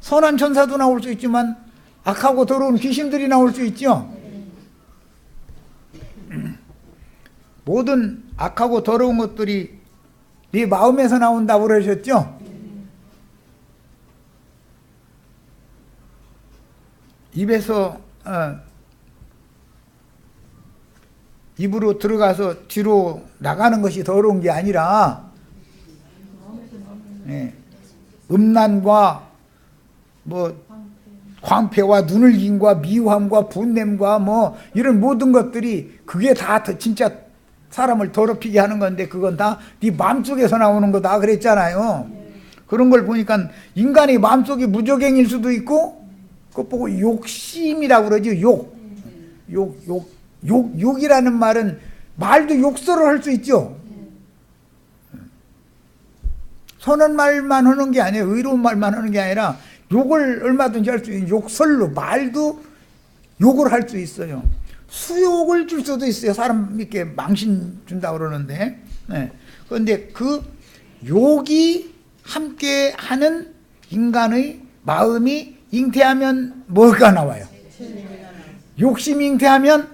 선한 천사도 나올 수 있지만 악하고 더러운 귀신들이 나올 수 있죠. 모든 악하고 더러운 것들이 네 마음에서 나온다고 그러셨죠? 입에서 입으로 들어가서 뒤로 나가는 것이 더러운 게 아니라 음란과 뭐 광폐와 눈을김과 미움과 분냄과 뭐 이런 모든 것들이 그게 다 진짜 사람을 더럽히게 하는 건데 그건 다 네 마음속에서 나오는 거다 그랬잖아요. 그런 걸 보니까 인간의 마음속이 무저갱일 수도 있고 그거 보고 욕심이라고 그러죠. 욕이라는 말은 말도 욕설을 할 수 있죠. 선한 말만 하는 게 아니에요. 의로운 말만 하는 게 아니라 욕을 얼마든지 할 수 있는 욕설로 말도 욕을 할 수 있어요. 수욕을 줄 수도 있어요. 사람 이렇게 망신 준다고 그러는데. 네. 그런데 그 욕이 함께 하는 인간의 마음이 잉태하면 뭐가 나와요? 욕심이 잉태하면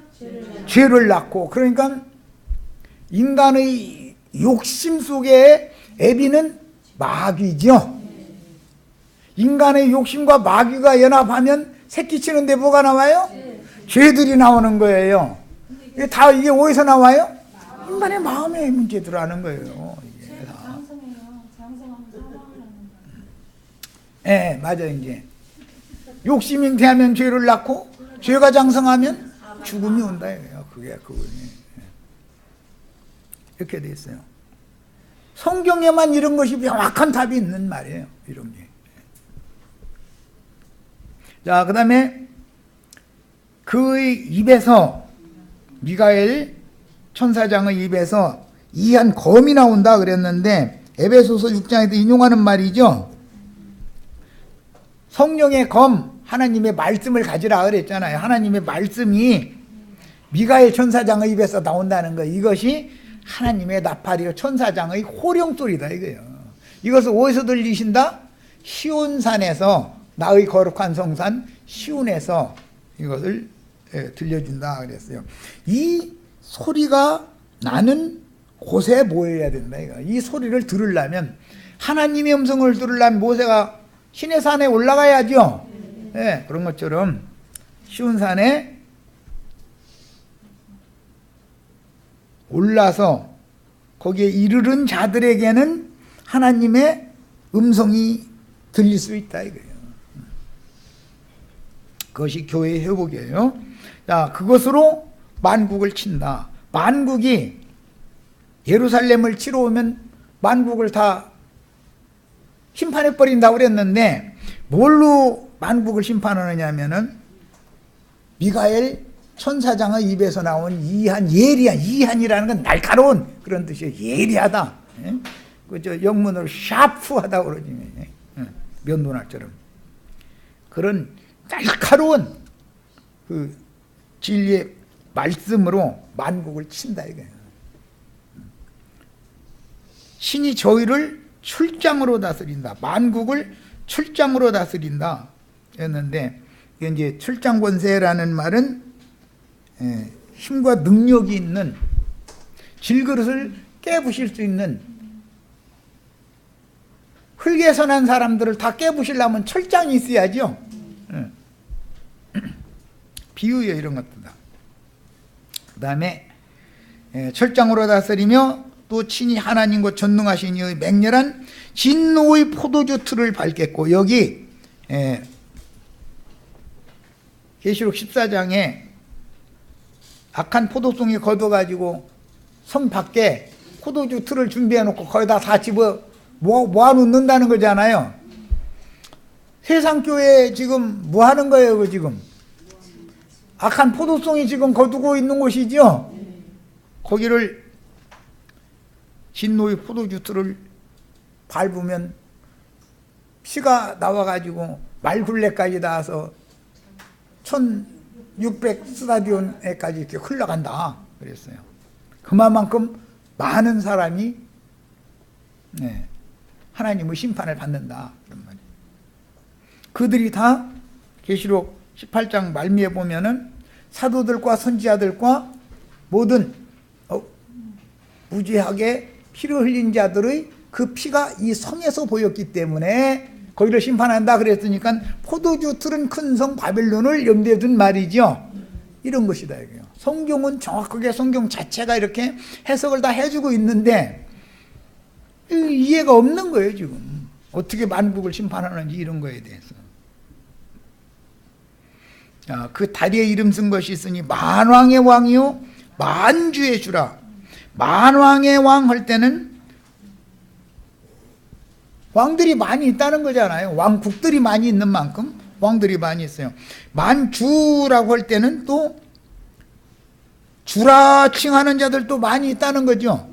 죄를 낳고, 그러니까 인간의 욕심 속에 애비는 마귀죠. 인간의 욕심과 마귀가 연합하면 새끼 치는데 뭐가 나와요? 죄들이 나오는 거예요. 이게 다 이게 어디서 나와요? 인간의 마음의 문제들하는 거예요. 이게 다. 네, 맞아요. 이제 욕심이 잉태하면 죄를 낳고, 죄가 장성하면 죽음이 온다. 그게 그거니. 이렇게 돼 있어요. 성경에만 이런 것이 명확한 답이 있는 말이에요. 이런 게. 자, 그 다음에 그의 입에서, 미가엘 천사장의 입에서 이한 검이 나온다 그랬는데, 에베소서 6장에도 인용하는 말이죠. 성령의 검, 하나님의 말씀을 가지라 그랬잖아요. 하나님의 말씀이 미가엘 천사장의 입에서 나온다는 거, 이것이 하나님의 나팔이요 천사장의 호령소리다 이거예요. 이것을 어디서 들리신다? 시온산에서, 나의 거룩한 성산 시온에서 이것을 들려준다 그랬어요. 이 소리가 나는 곳에 모여야 된다 이거. 이 소리를 들으려면, 하나님의 음성을 들으려면 모세가 시내산에 올라가야죠. 네, 그런 것처럼 시온산에 올라서 거기에 이르른 자들에게는 하나님의 음성이 들릴 수 있다 이거예요. 그것이 교회의 회복이에요. 자, 그것으로 만국을 친다. 만국이 예루살렘을 치러 오면 만국을 다 심판해 버린다고 그랬는데, 뭘로 만국을 심판하느냐 하면은 미가엘 천사장의 입에서 나온 이한, 이한이라는 건 날카로운 그런 뜻이에요. 예리하다. 그저 영문으로 샤프하다고 그러지. 면도날처럼. 그런 날카로운 그 진리의 말씀으로 만국을 친다 이거예요. 신이 저희를 출장으로 다스린다. 만국을 출장으로 다스린다. 였는데, 이제 출장 권세라는 말은 힘과 능력이 있는, 질그릇을 깨부실 수 있는, 흙에서 난 사람들을 다 깨부시려면 철장이 있어야죠. 비유예요, 이런 것도 다. 그 다음에 철장으로 다스리며 또 친히 하나님과 전능하신 이의 맹렬한 진노의 포도주 틀을 밟겠고, 여기 계시록 14장에 악한 포도송이 걷어가지고 성 밖에 포도주 틀을 준비해놓고 거기다 다 집어 모아놓는다는 거잖아요. 세상교회 지금 뭐 하는 거예요, 그 지금? 악한 포도송이 지금 거두고 있는 곳이죠? 거기를 진노의 포도주 틀을 밟으면 피가 나와가지고 말굴레까지 닿아서 1600 스타디온에까지 이렇게 흘러간다 그랬어요. 그만큼 많은 사람이 하나님의 심판을 받는다 그런 말이에요. 그들이 다 계시록 18장 말미에 보면은 사도들과 선지자들과 모든 무지하게 피를 흘린 자들의 그 피가 이 성에서 보였기 때문에 거기를 심판한다 그랬으니까 포도주 틀은 큰 성 바벨론을 염두에 둔 말이죠. 이런 것이다 이거예요. 성경은 정확하게 성경 자체가 이렇게 해석을 다 해주고 있는데 이해가 없는 거예요 지금. 어떻게 만국을 심판하는지 이런 거에 대해서. 그 다리에 이름 쓴 것이 있으니 만왕의 왕이요 만주의 주라. 만왕의 왕 할 때는 왕들이 많이 있다는 거잖아요. 왕국들이 많이 있는 만큼 왕들이 많이 있어요. 만주라고 할 때는 또 주라 칭하는 자들도 많이 있다는 거죠.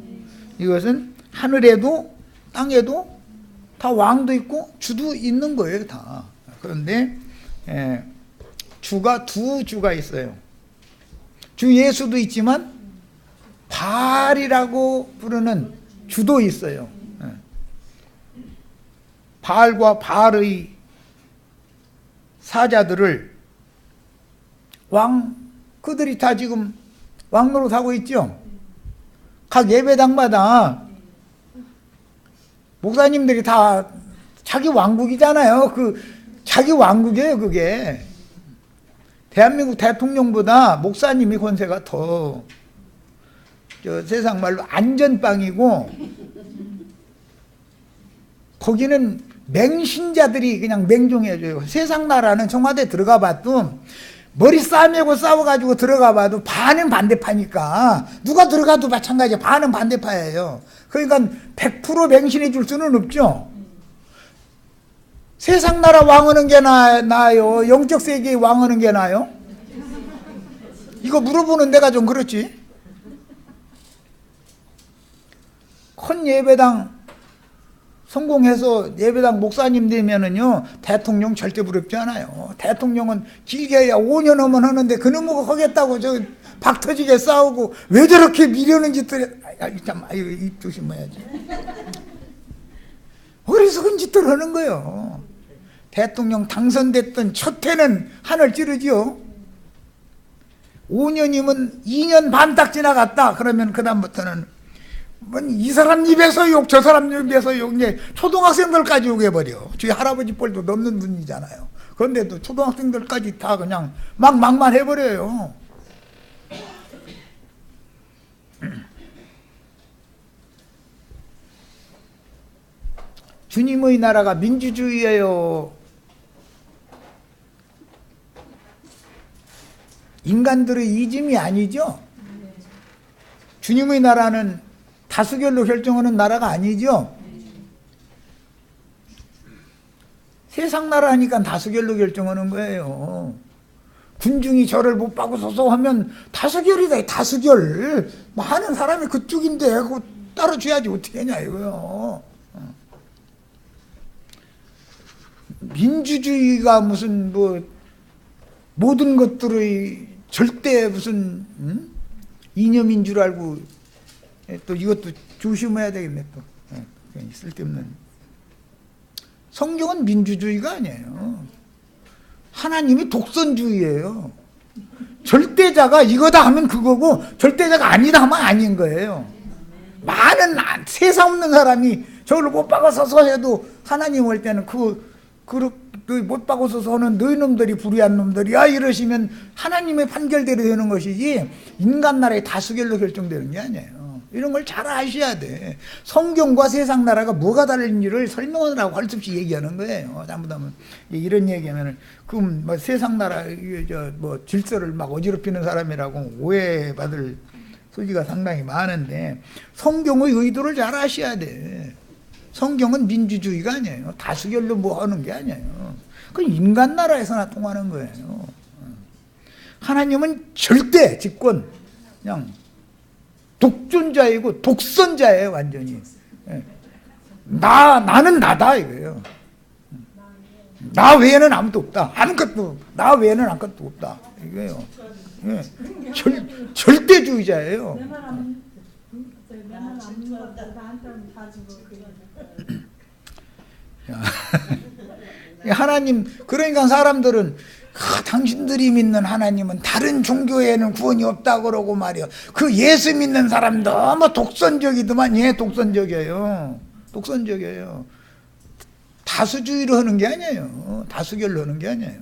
이것은 하늘에도 땅에도 다 왕도 있고 주도 있는 거예요, 다. 그런데 주가 두 주가 있어요. 주 예수도 있지만 바알이라고 부르는 주도 있어요. 바알과 바알의 사자들을 그들이 다 지금 왕노릇하고 있죠. 각 예배당마다 목사님들이 다 자기 왕국이잖아요. 자기 왕국이에요, 그게. 대한민국 대통령보다 목사님이 권세가 더 세상 말로 안전빵이고, 거기는 맹신자들이 그냥 맹종해줘요. 세상 나라는 청와대 들어가 봐도 머리 싸매고 싸워가지고 들어가 봐도 반은 반대파니까 누가 들어가도 마찬가지예요. 반은 반대파예요. 그러니까 100% 맹신해 줄 수는 없죠. 세상 나라 왕하는 게 나아요? 영적 세계의 왕하는 게 나아요? 이거 물어보는 데가 좀 그렇지. 큰 예배당 성공해서 예배당 목사님 되면은요, 대통령 절대 부럽지 않아요. 대통령은 길게 해야 5년 하면 하는데 그놈하고 하겠다고 박 터지게 싸우고 왜 저렇게 미려는 짓들, 입 조심해야지. 어리석은 짓들 하는 거예요. 대통령 당선됐던 첫 해는 하늘 찌르지요. 5년이면 2년 반 딱 지나갔다. 그러면 그다음부터는 이 사람 입에서 욕, 저 사람 입에서 욕, 이제 초등학생들까지 욕해버려. 저희 할아버지 뻘도 넘는 분이잖아요. 그런데도 초등학생들까지 다 그냥 막만 해버려요. 주님의 나라가 민주주의예요? 인간들의 이즘이 아니죠? 주님의 나라는 다수결로 결정하는 나라가 아니죠? 세상 나라 하니까 다수결로 결정하는 거예요. 군중이 저를 못 박아서서 하면 다수결이다, 다수결. 많은 사람이 그쪽인데 그거 따라줘야지 어떻게 하냐 이거요. 민주주의가 무슨 모든 것들의 절대 무슨 이념인 줄 알고 또 이것도 조심해야 되겠네. 또 쓸데없는. 성경은 민주주의가 아니에요. 하나님이 독선주의예요. 절대자가 이거다 하면 그거고 절대자가 아니다 하면 아닌 거예요. 많은 세상 없는 사람이 저를 못 박아서서 해도 하나님 올 때는 못 박아서서 하는 너희놈들이 불의한 놈들이야 이러시면 하나님의 판결대로 되는 것이지 인간 나라의 다수결로 결정되는 게 아니에요. 이런 걸 잘 아셔야 돼. 성경과 세상 나라가 뭐가 다른지를 설명하느라고 할 수 없이 얘기하는 거예요. 잘못하면 이런 얘기하면은 그럼 세상 나라 질서를 막 어지럽히는 사람이라고 오해받을 소지가 상당히 많은데 성경의 의도를 잘 아셔야 돼. 성경은 민주주의가 아니에요. 다수결로 뭐 하는 게 아니에요. 그건 인간 나라에서나 통하는 거예요. 하나님은 절대 집권, 그냥 독존자이고 독선자예요, 완전히. 나는 나다 이거예요. 나 외에는 아무도 없다. 나 외에는 아무것도 없다 이거예요. 절대주의자예요. 하나님, 그러니까 사람들은 당신들이 믿는 하나님은 다른 종교에는 구원이 없다고 그러고 말이야. 그 예수 믿는 사람 너무 독선적이더만. 독선적이에요. 다수주의로 하는 게 아니에요. 다수결로 하는 게 아니에요.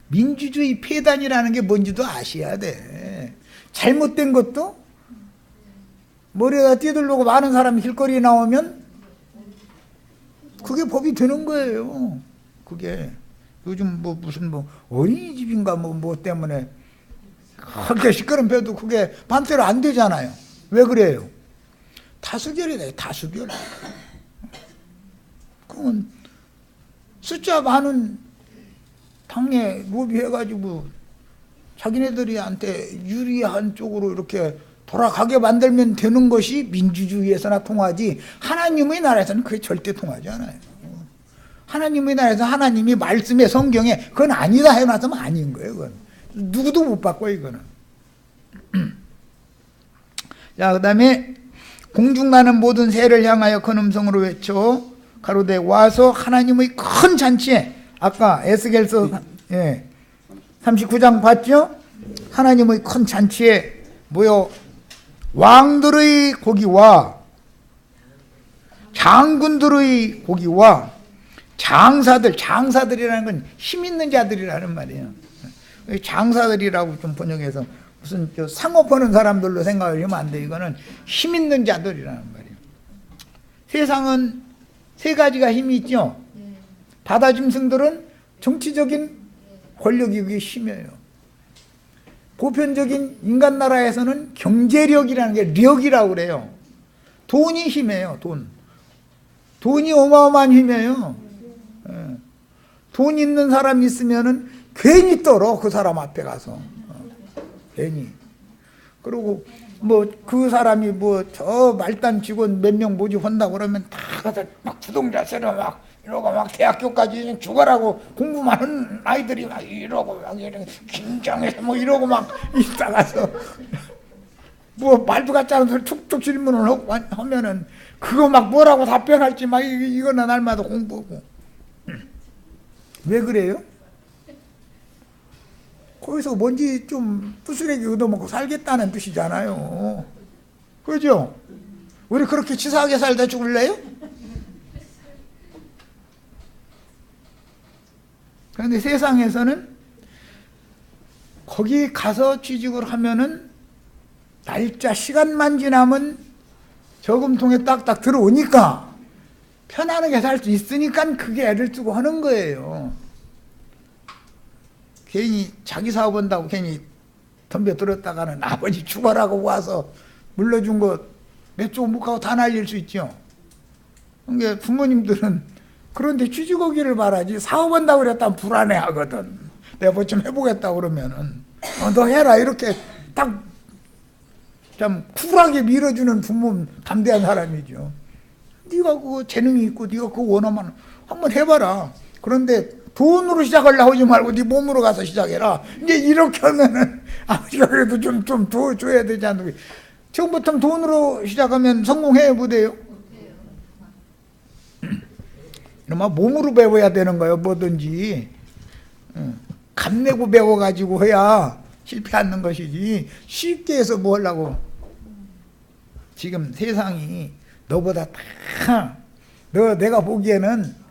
민주주의 폐단이라는 게 뭔지도 아셔야 돼. 잘못된 것도 머리에다 뛰들르고 많은 사람이 길거리에 나오면 그게 법이 되는 거예요. 그게 요즘 뭐 무슨 뭐 어린이집인가 뭐 때문에 그렇게 시끄러운 배도 그게 반대로 안 되잖아요. 왜 그래요? 다수결이다. 다수결. 그건 숫자 많은 당에 로비해가지고 자기네들이한테 유리한 쪽으로 이렇게 돌아가게 만들면 되는 것이 민주주의에서나 통하지, 하나님의 나라에서는 그게 절대 통하지 않아요. 하나님의 나라에서 하나님이 말씀에 성경에 그건 아니다 해놨으면 아닌 거예요. 그건 누구도 못 바꿔요. 이거는. 자, 그 다음에 공중나는 모든 새를 향하여 큰 음성으로 외쳐 가로되 와서 하나님의 큰 잔치에, 아까 에스겔서 39장 봤죠? 하나님의 큰 잔치에 모여 왕들의 고기와 장군들의 고기와 장사들이라는 건 힘 있는 자들이라는 말이에요. 장사들이라고 좀 번역해서 무슨 상업하는 사람들로 생각을 하면 안 돼. 이거는 힘 있는 자들이라는 말이에요. 세상은 세 가지가 힘이 있죠. 바다 짐승들은 정치적인 권력이 그게 힘이에요. 보편적인 인간 나라에서는 경제력이라는 게 력이라고 그래요. 돈이 힘이에요. 돈이 어마어마한 힘이에요. 돈 있는 사람이 있으면은 괜히 떨어, 그 사람 앞에 가서. 괜히. 그리고 뭐 그 사람이 뭐 저 말단 직원 몇 명 모집한다고 그러면 다 가서 막 주동자세로 막 이러고 막 대학교까지 죽어라고 공부 많은 아이들이 막 이러고 막 이렇게 긴장해서 뭐 이러고 막 있다가서 뭐 말도 같지 않은 소리 툭툭 질문을 하면은 그거 막 뭐라고 답변할지 막 이거나 날마다 공부하고. 왜 그래요? 거기서 뭔지 좀 부스레기 얻어먹고 살겠다는 뜻이잖아요. 그죠? 우리 그렇게 치사하게 살다 죽을래요? 그런데 세상에서는 거기 가서 취직을 하면은 날짜 시간만 지나면 저금통에 딱딱 들어오니까 편안하게 살 수 있으니까 그게 애를 쓰고 하는 거예요. 괜히 자기 사업한다고 괜히 덤벼들었다가는 아버지 죽어라고 와서 물려준 거 몇 조금 못 가고 다 날릴 수 있죠. 그러니까 부모님들은 그런데 취직하기를 바라지, 사업한다고 그랬다면 불안해 하거든. 내가 뭐 좀 해보겠다 그러면은 너 해라 이렇게 딱 참 쿨하게 밀어주는 부모는 담대한 사람이죠. 네가 그거 재능이 있고 네가 그거 원하면 한번 해봐라. 그런데 돈으로 시작하려고 하지 말고 네 몸으로 가서 시작해라. 이제 이렇게 하면은 아버지가 그래도 좀 도와줘야 되지 않나. 처음부터 돈으로 시작하면 성공해야 못해요. 이러면 몸으로 배워야 되는 거예요. 뭐든지 감 내고 배워가지고 해야 실패 않는 것이지 쉽게 해서 뭐 하려고. 지금 세상이 너보다 다 내가 보기에는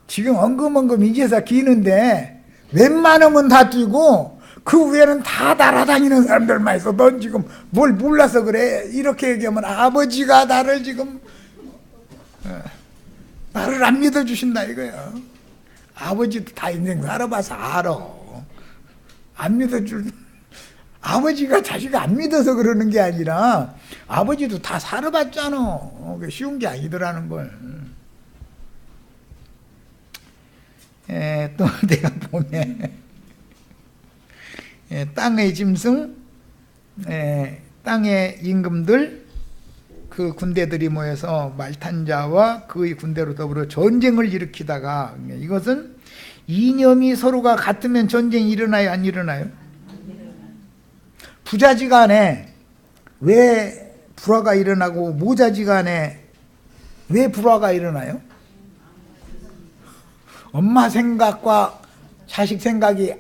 지금 엉금엉금 이제서 기는데 웬만하면 다 뛰고 그 위에는 다 날아다니는 사람들만 있어. 넌 지금 뭘 몰라서 그래. 이렇게 얘기하면 아버지가 나를 지금 나를 안 믿어주신다 이거야. 아버지도 다 인생 살아봐서 알아. 안 믿어줄, 아버지가 자식을 안 믿어서 그러는 게 아니라 아버지도 다 살아봤잖아. 쉬운 게 아니더라는 걸. 또 내가 보면 땅의 짐승, 땅의 임금들, 그 군대들이 모여서 말탄자와 그의 군대로 더불어 전쟁을 일으키다가, 이것은 이념이 서로가 같으면 전쟁이 일어나요, 안 일어나요? 부자지간에 왜 불화가 일어나고 모자지간에 왜 불화가 일어나요? 엄마 생각과 자식 생각이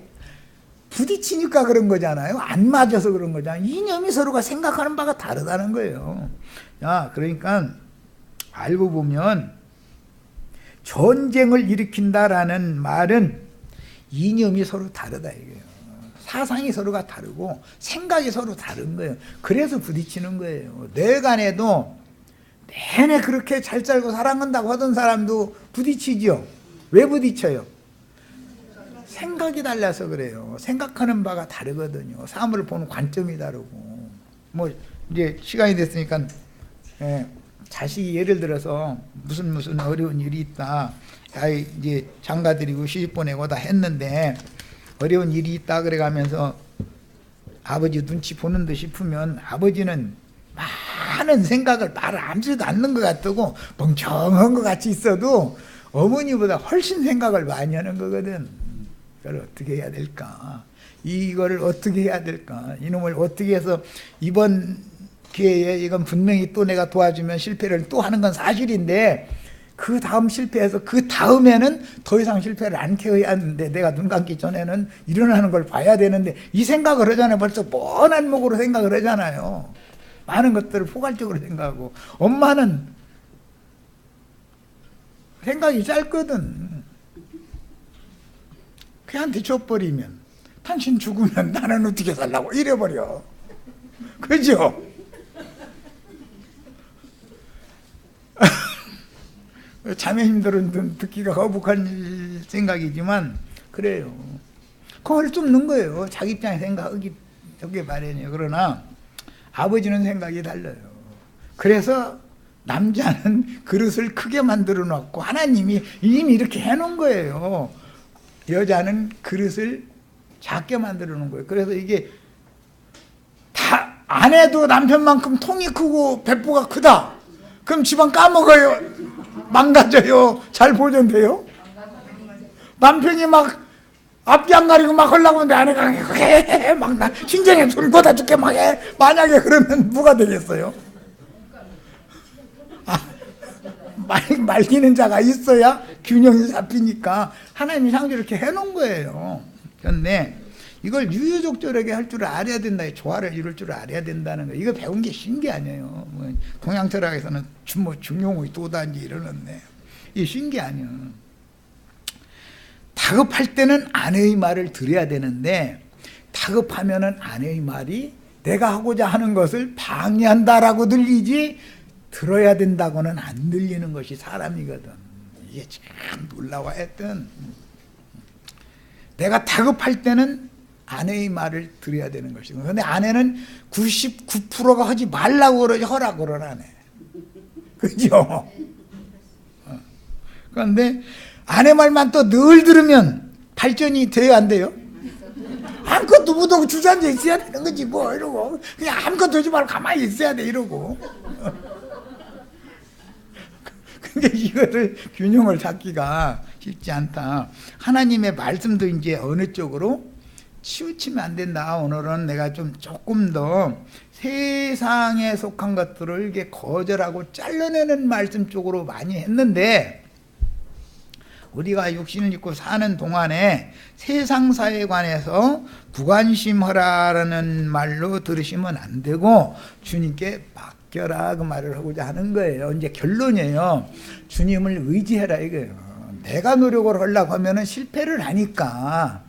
부딪히니까 그런 거잖아요. 안 맞아서 그런 거잖아요. 이념이 서로가 생각하는 바가 다르다는 거예요. 자, 그러니까 알고 보면 전쟁을 일으킨다라는 말은 이념이 서로 다르다 이거예요. 사상이 서로가 다르고 생각이 서로 다른 거예요. 그래서 부딪히는 거예요. 내 간에도 내내 그렇게 잘 살고 사랑한다고 하던 사람도 부딪히죠. 왜 부딪혀요? 생각이 달라서 그래요. 생각하는 바가 다르거든요. 사람을 보는 관점이 다르고. 뭐 이제 시간이 됐으니까 자식이 예를 들어서 무슨 어려운 일이 있다. 아이 이제 장가드리고 시집 보내고 다 했는데 어려운 일이 있다 그래가면서 아버지 눈치 보는 듯 싶으면 아버지는 많은 생각을 말을 아무지도 않는 것 같고 멍청한 것 같이 있어도 어머니보다 훨씬 생각을 많이 하는 거거든. 이걸 어떻게 해야 될까? 이거를 어떻게 해야 될까? 이놈을 어떻게 해서 이번 기회에 이건 분명히 또 내가 도와주면 실패를 또 하는 건 사실인데 그 다음 실패해서 그 다음에는 더 이상 실패를 안 해야 하는데 내가 눈 감기 전에는 일어나는 걸 봐야 되는데 이 생각을 하잖아요. 벌써 뻔한 목으로 생각을 하잖아요. 많은 것들을 포괄적으로 생각하고 엄마는 생각이 짧거든. 걔한테 줘버리면 당신 죽으면 나는 어떻게 살라고 이래버려. 그죠? 자매님들은 듣기가 거북한 생각이지만 그래요. 그걸 쫓는 거예요. 자기 입장에 생각하기 저게 마련이에요. 그러나 아버지는 생각이 달라요. 그래서 남자는 그릇을 크게 만들어 놨고 하나님이 이미 이렇게 해놓은 거예요. 여자는 그릇을 작게 만들어 놓은 거예요. 그래서 이게 다 안 해도 남편만큼 통이 크고 배포가 크다. 그럼 집안 까먹어요. 망가져요. 잘 보존돼요. 남편이 막 앞뒤 안 가리고 막 하려고 하는데 아내가 해 막 나 심장에 손 꽂아 죽게 막 해. 만약에 그러면 뭐가 되겠어요? 말리는 자가 있어야 균형이 잡히니까 하나님이 상대로 이렇게 해놓은 거예요. 그런데 이걸 유유족절하게 할 줄 알아야 된다. 조화를 이룰 줄 알아야 된다는 거. 이거 배운 게 쉬운 게 아니에요. 뭐 동양 철학에서는 중용의 도단지 이러는데 이게 쉬운 게 아니에요. 다급할 때는 아내의 말을 들어야 되는데 다급하면은 아내의 말이 내가 하고자 하는 것을 방해한다라고 들리지 들어야 된다고는 안 들리는 것이 사람이거든. 이게 참 놀라워 했던. 내가 다급할 때는 아내의 말을 들어야 되는 것이고, 그런데 아내는 99%가 하지 말라고 그러지 허락을 하네. 그죠? 그런데 아내 말만 또 늘 들으면 발전이 돼요, 안 돼요? 아무것도 못하고 주저앉아 있어야 되는 거지 뭐 이러고 그냥 아무것도 하지 말고 가만히 있어야 돼 이러고. 근데 이거를 균형을 잡기가 쉽지 않다. 하나님의 말씀도 이제 어느 쪽으로 치우치면 안 된다. 오늘은 내가 좀 조금 더 세상에 속한 것들을 이렇게 거절하고 잘라내는 말씀 쪽으로 많이 했는데, 우리가 육신을 입고 사는 동안에 세상사에 관해서 부관심하라는 말로 들으시면 안 되고 주님께 맡겨라 그 말을 하고자 하는 거예요. 이제 결론이에요. 주님을 의지해라 이거예요. 내가 노력을 하려고 하면 실패를 하니까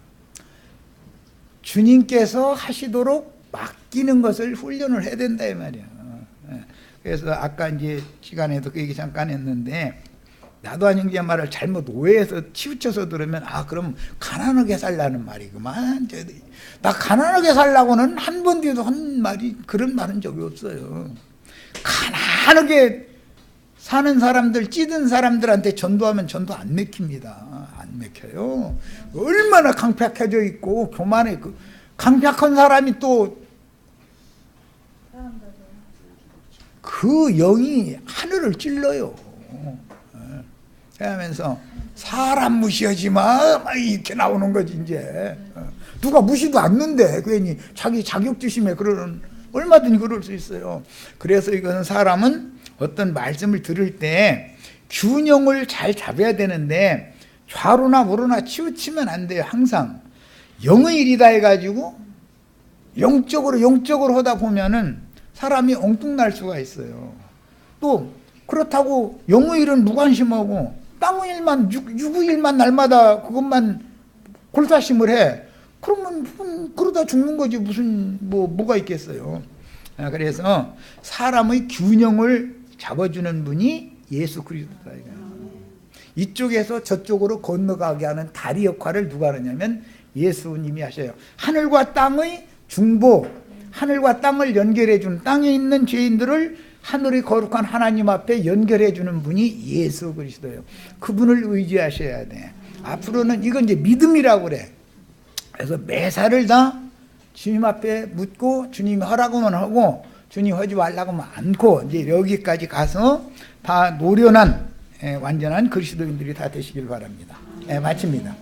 주님께서 하시도록 맡기는 것을 훈련을 해야 된다 이 말이야. 그래서 아까 이제 시간에도 그 얘기 잠깐 했는데, 나도 한 형제 말을 잘못 오해해서 치우쳐서 들으면 그럼 가난하게 살라는 말이구만. 나 가난하게 살라고는 한 번도 한 말이 그런 말은 적이 없어요. 가난하게 사는 사람들, 찌든 사람들한테 전도하면 전도 안 맥힙니다. 안 맥혀요. 얼마나 강팍해져 있고 교만해. 강팍한 사람이 또 그 영이 하늘을 찔러요. 하면서 사람 무시하지 마 이렇게 나오는 거지. 이제 누가 무시도 않는데 괜히 자기 자격지심에 그러는, 얼마든지 그럴 수 있어요. 그래서 이거는 사람은 어떤 말씀을 들을 때 균형을 잘 잡아야 되는데 좌로나 우로나 치우치면 안 돼요. 항상 영의 일이다 해가지고 영적으로 하다 보면은 사람이 엉뚱날 수가 있어요. 또 그렇다고 영의 일은 무관심하고 땅의 일만, 육의 일만 날마다 그것만 골사심을 해. 그러면 그러다 죽는 거지. 무슨 뭐가 있겠어요. 그래서 사람의 균형을 잡아주는 분이 예수 그리스도다 이거예요. 이쪽에서 저쪽으로 건너가게 하는 다리 역할을 누가 하느냐면 예수님이 하셔요. 하늘과 땅의 중보, 하늘과 땅을 연결해 주는, 땅에 있는 죄인들을 하늘의 거룩한 하나님 앞에 연결해 주는 분이 예수 그리스도예요. 그분을 의지하셔야 돼. 앞으로는 이건 이제 믿음이라고 그래. 그래서 매사를 다 주님 앞에 묻고 주님이 하라고만 하고 주님 하지 말라고만 않고 이제 여기까지 가서 다 노련한 완전한 그리스도인들이 다 되시길 바랍니다. 마칩니다.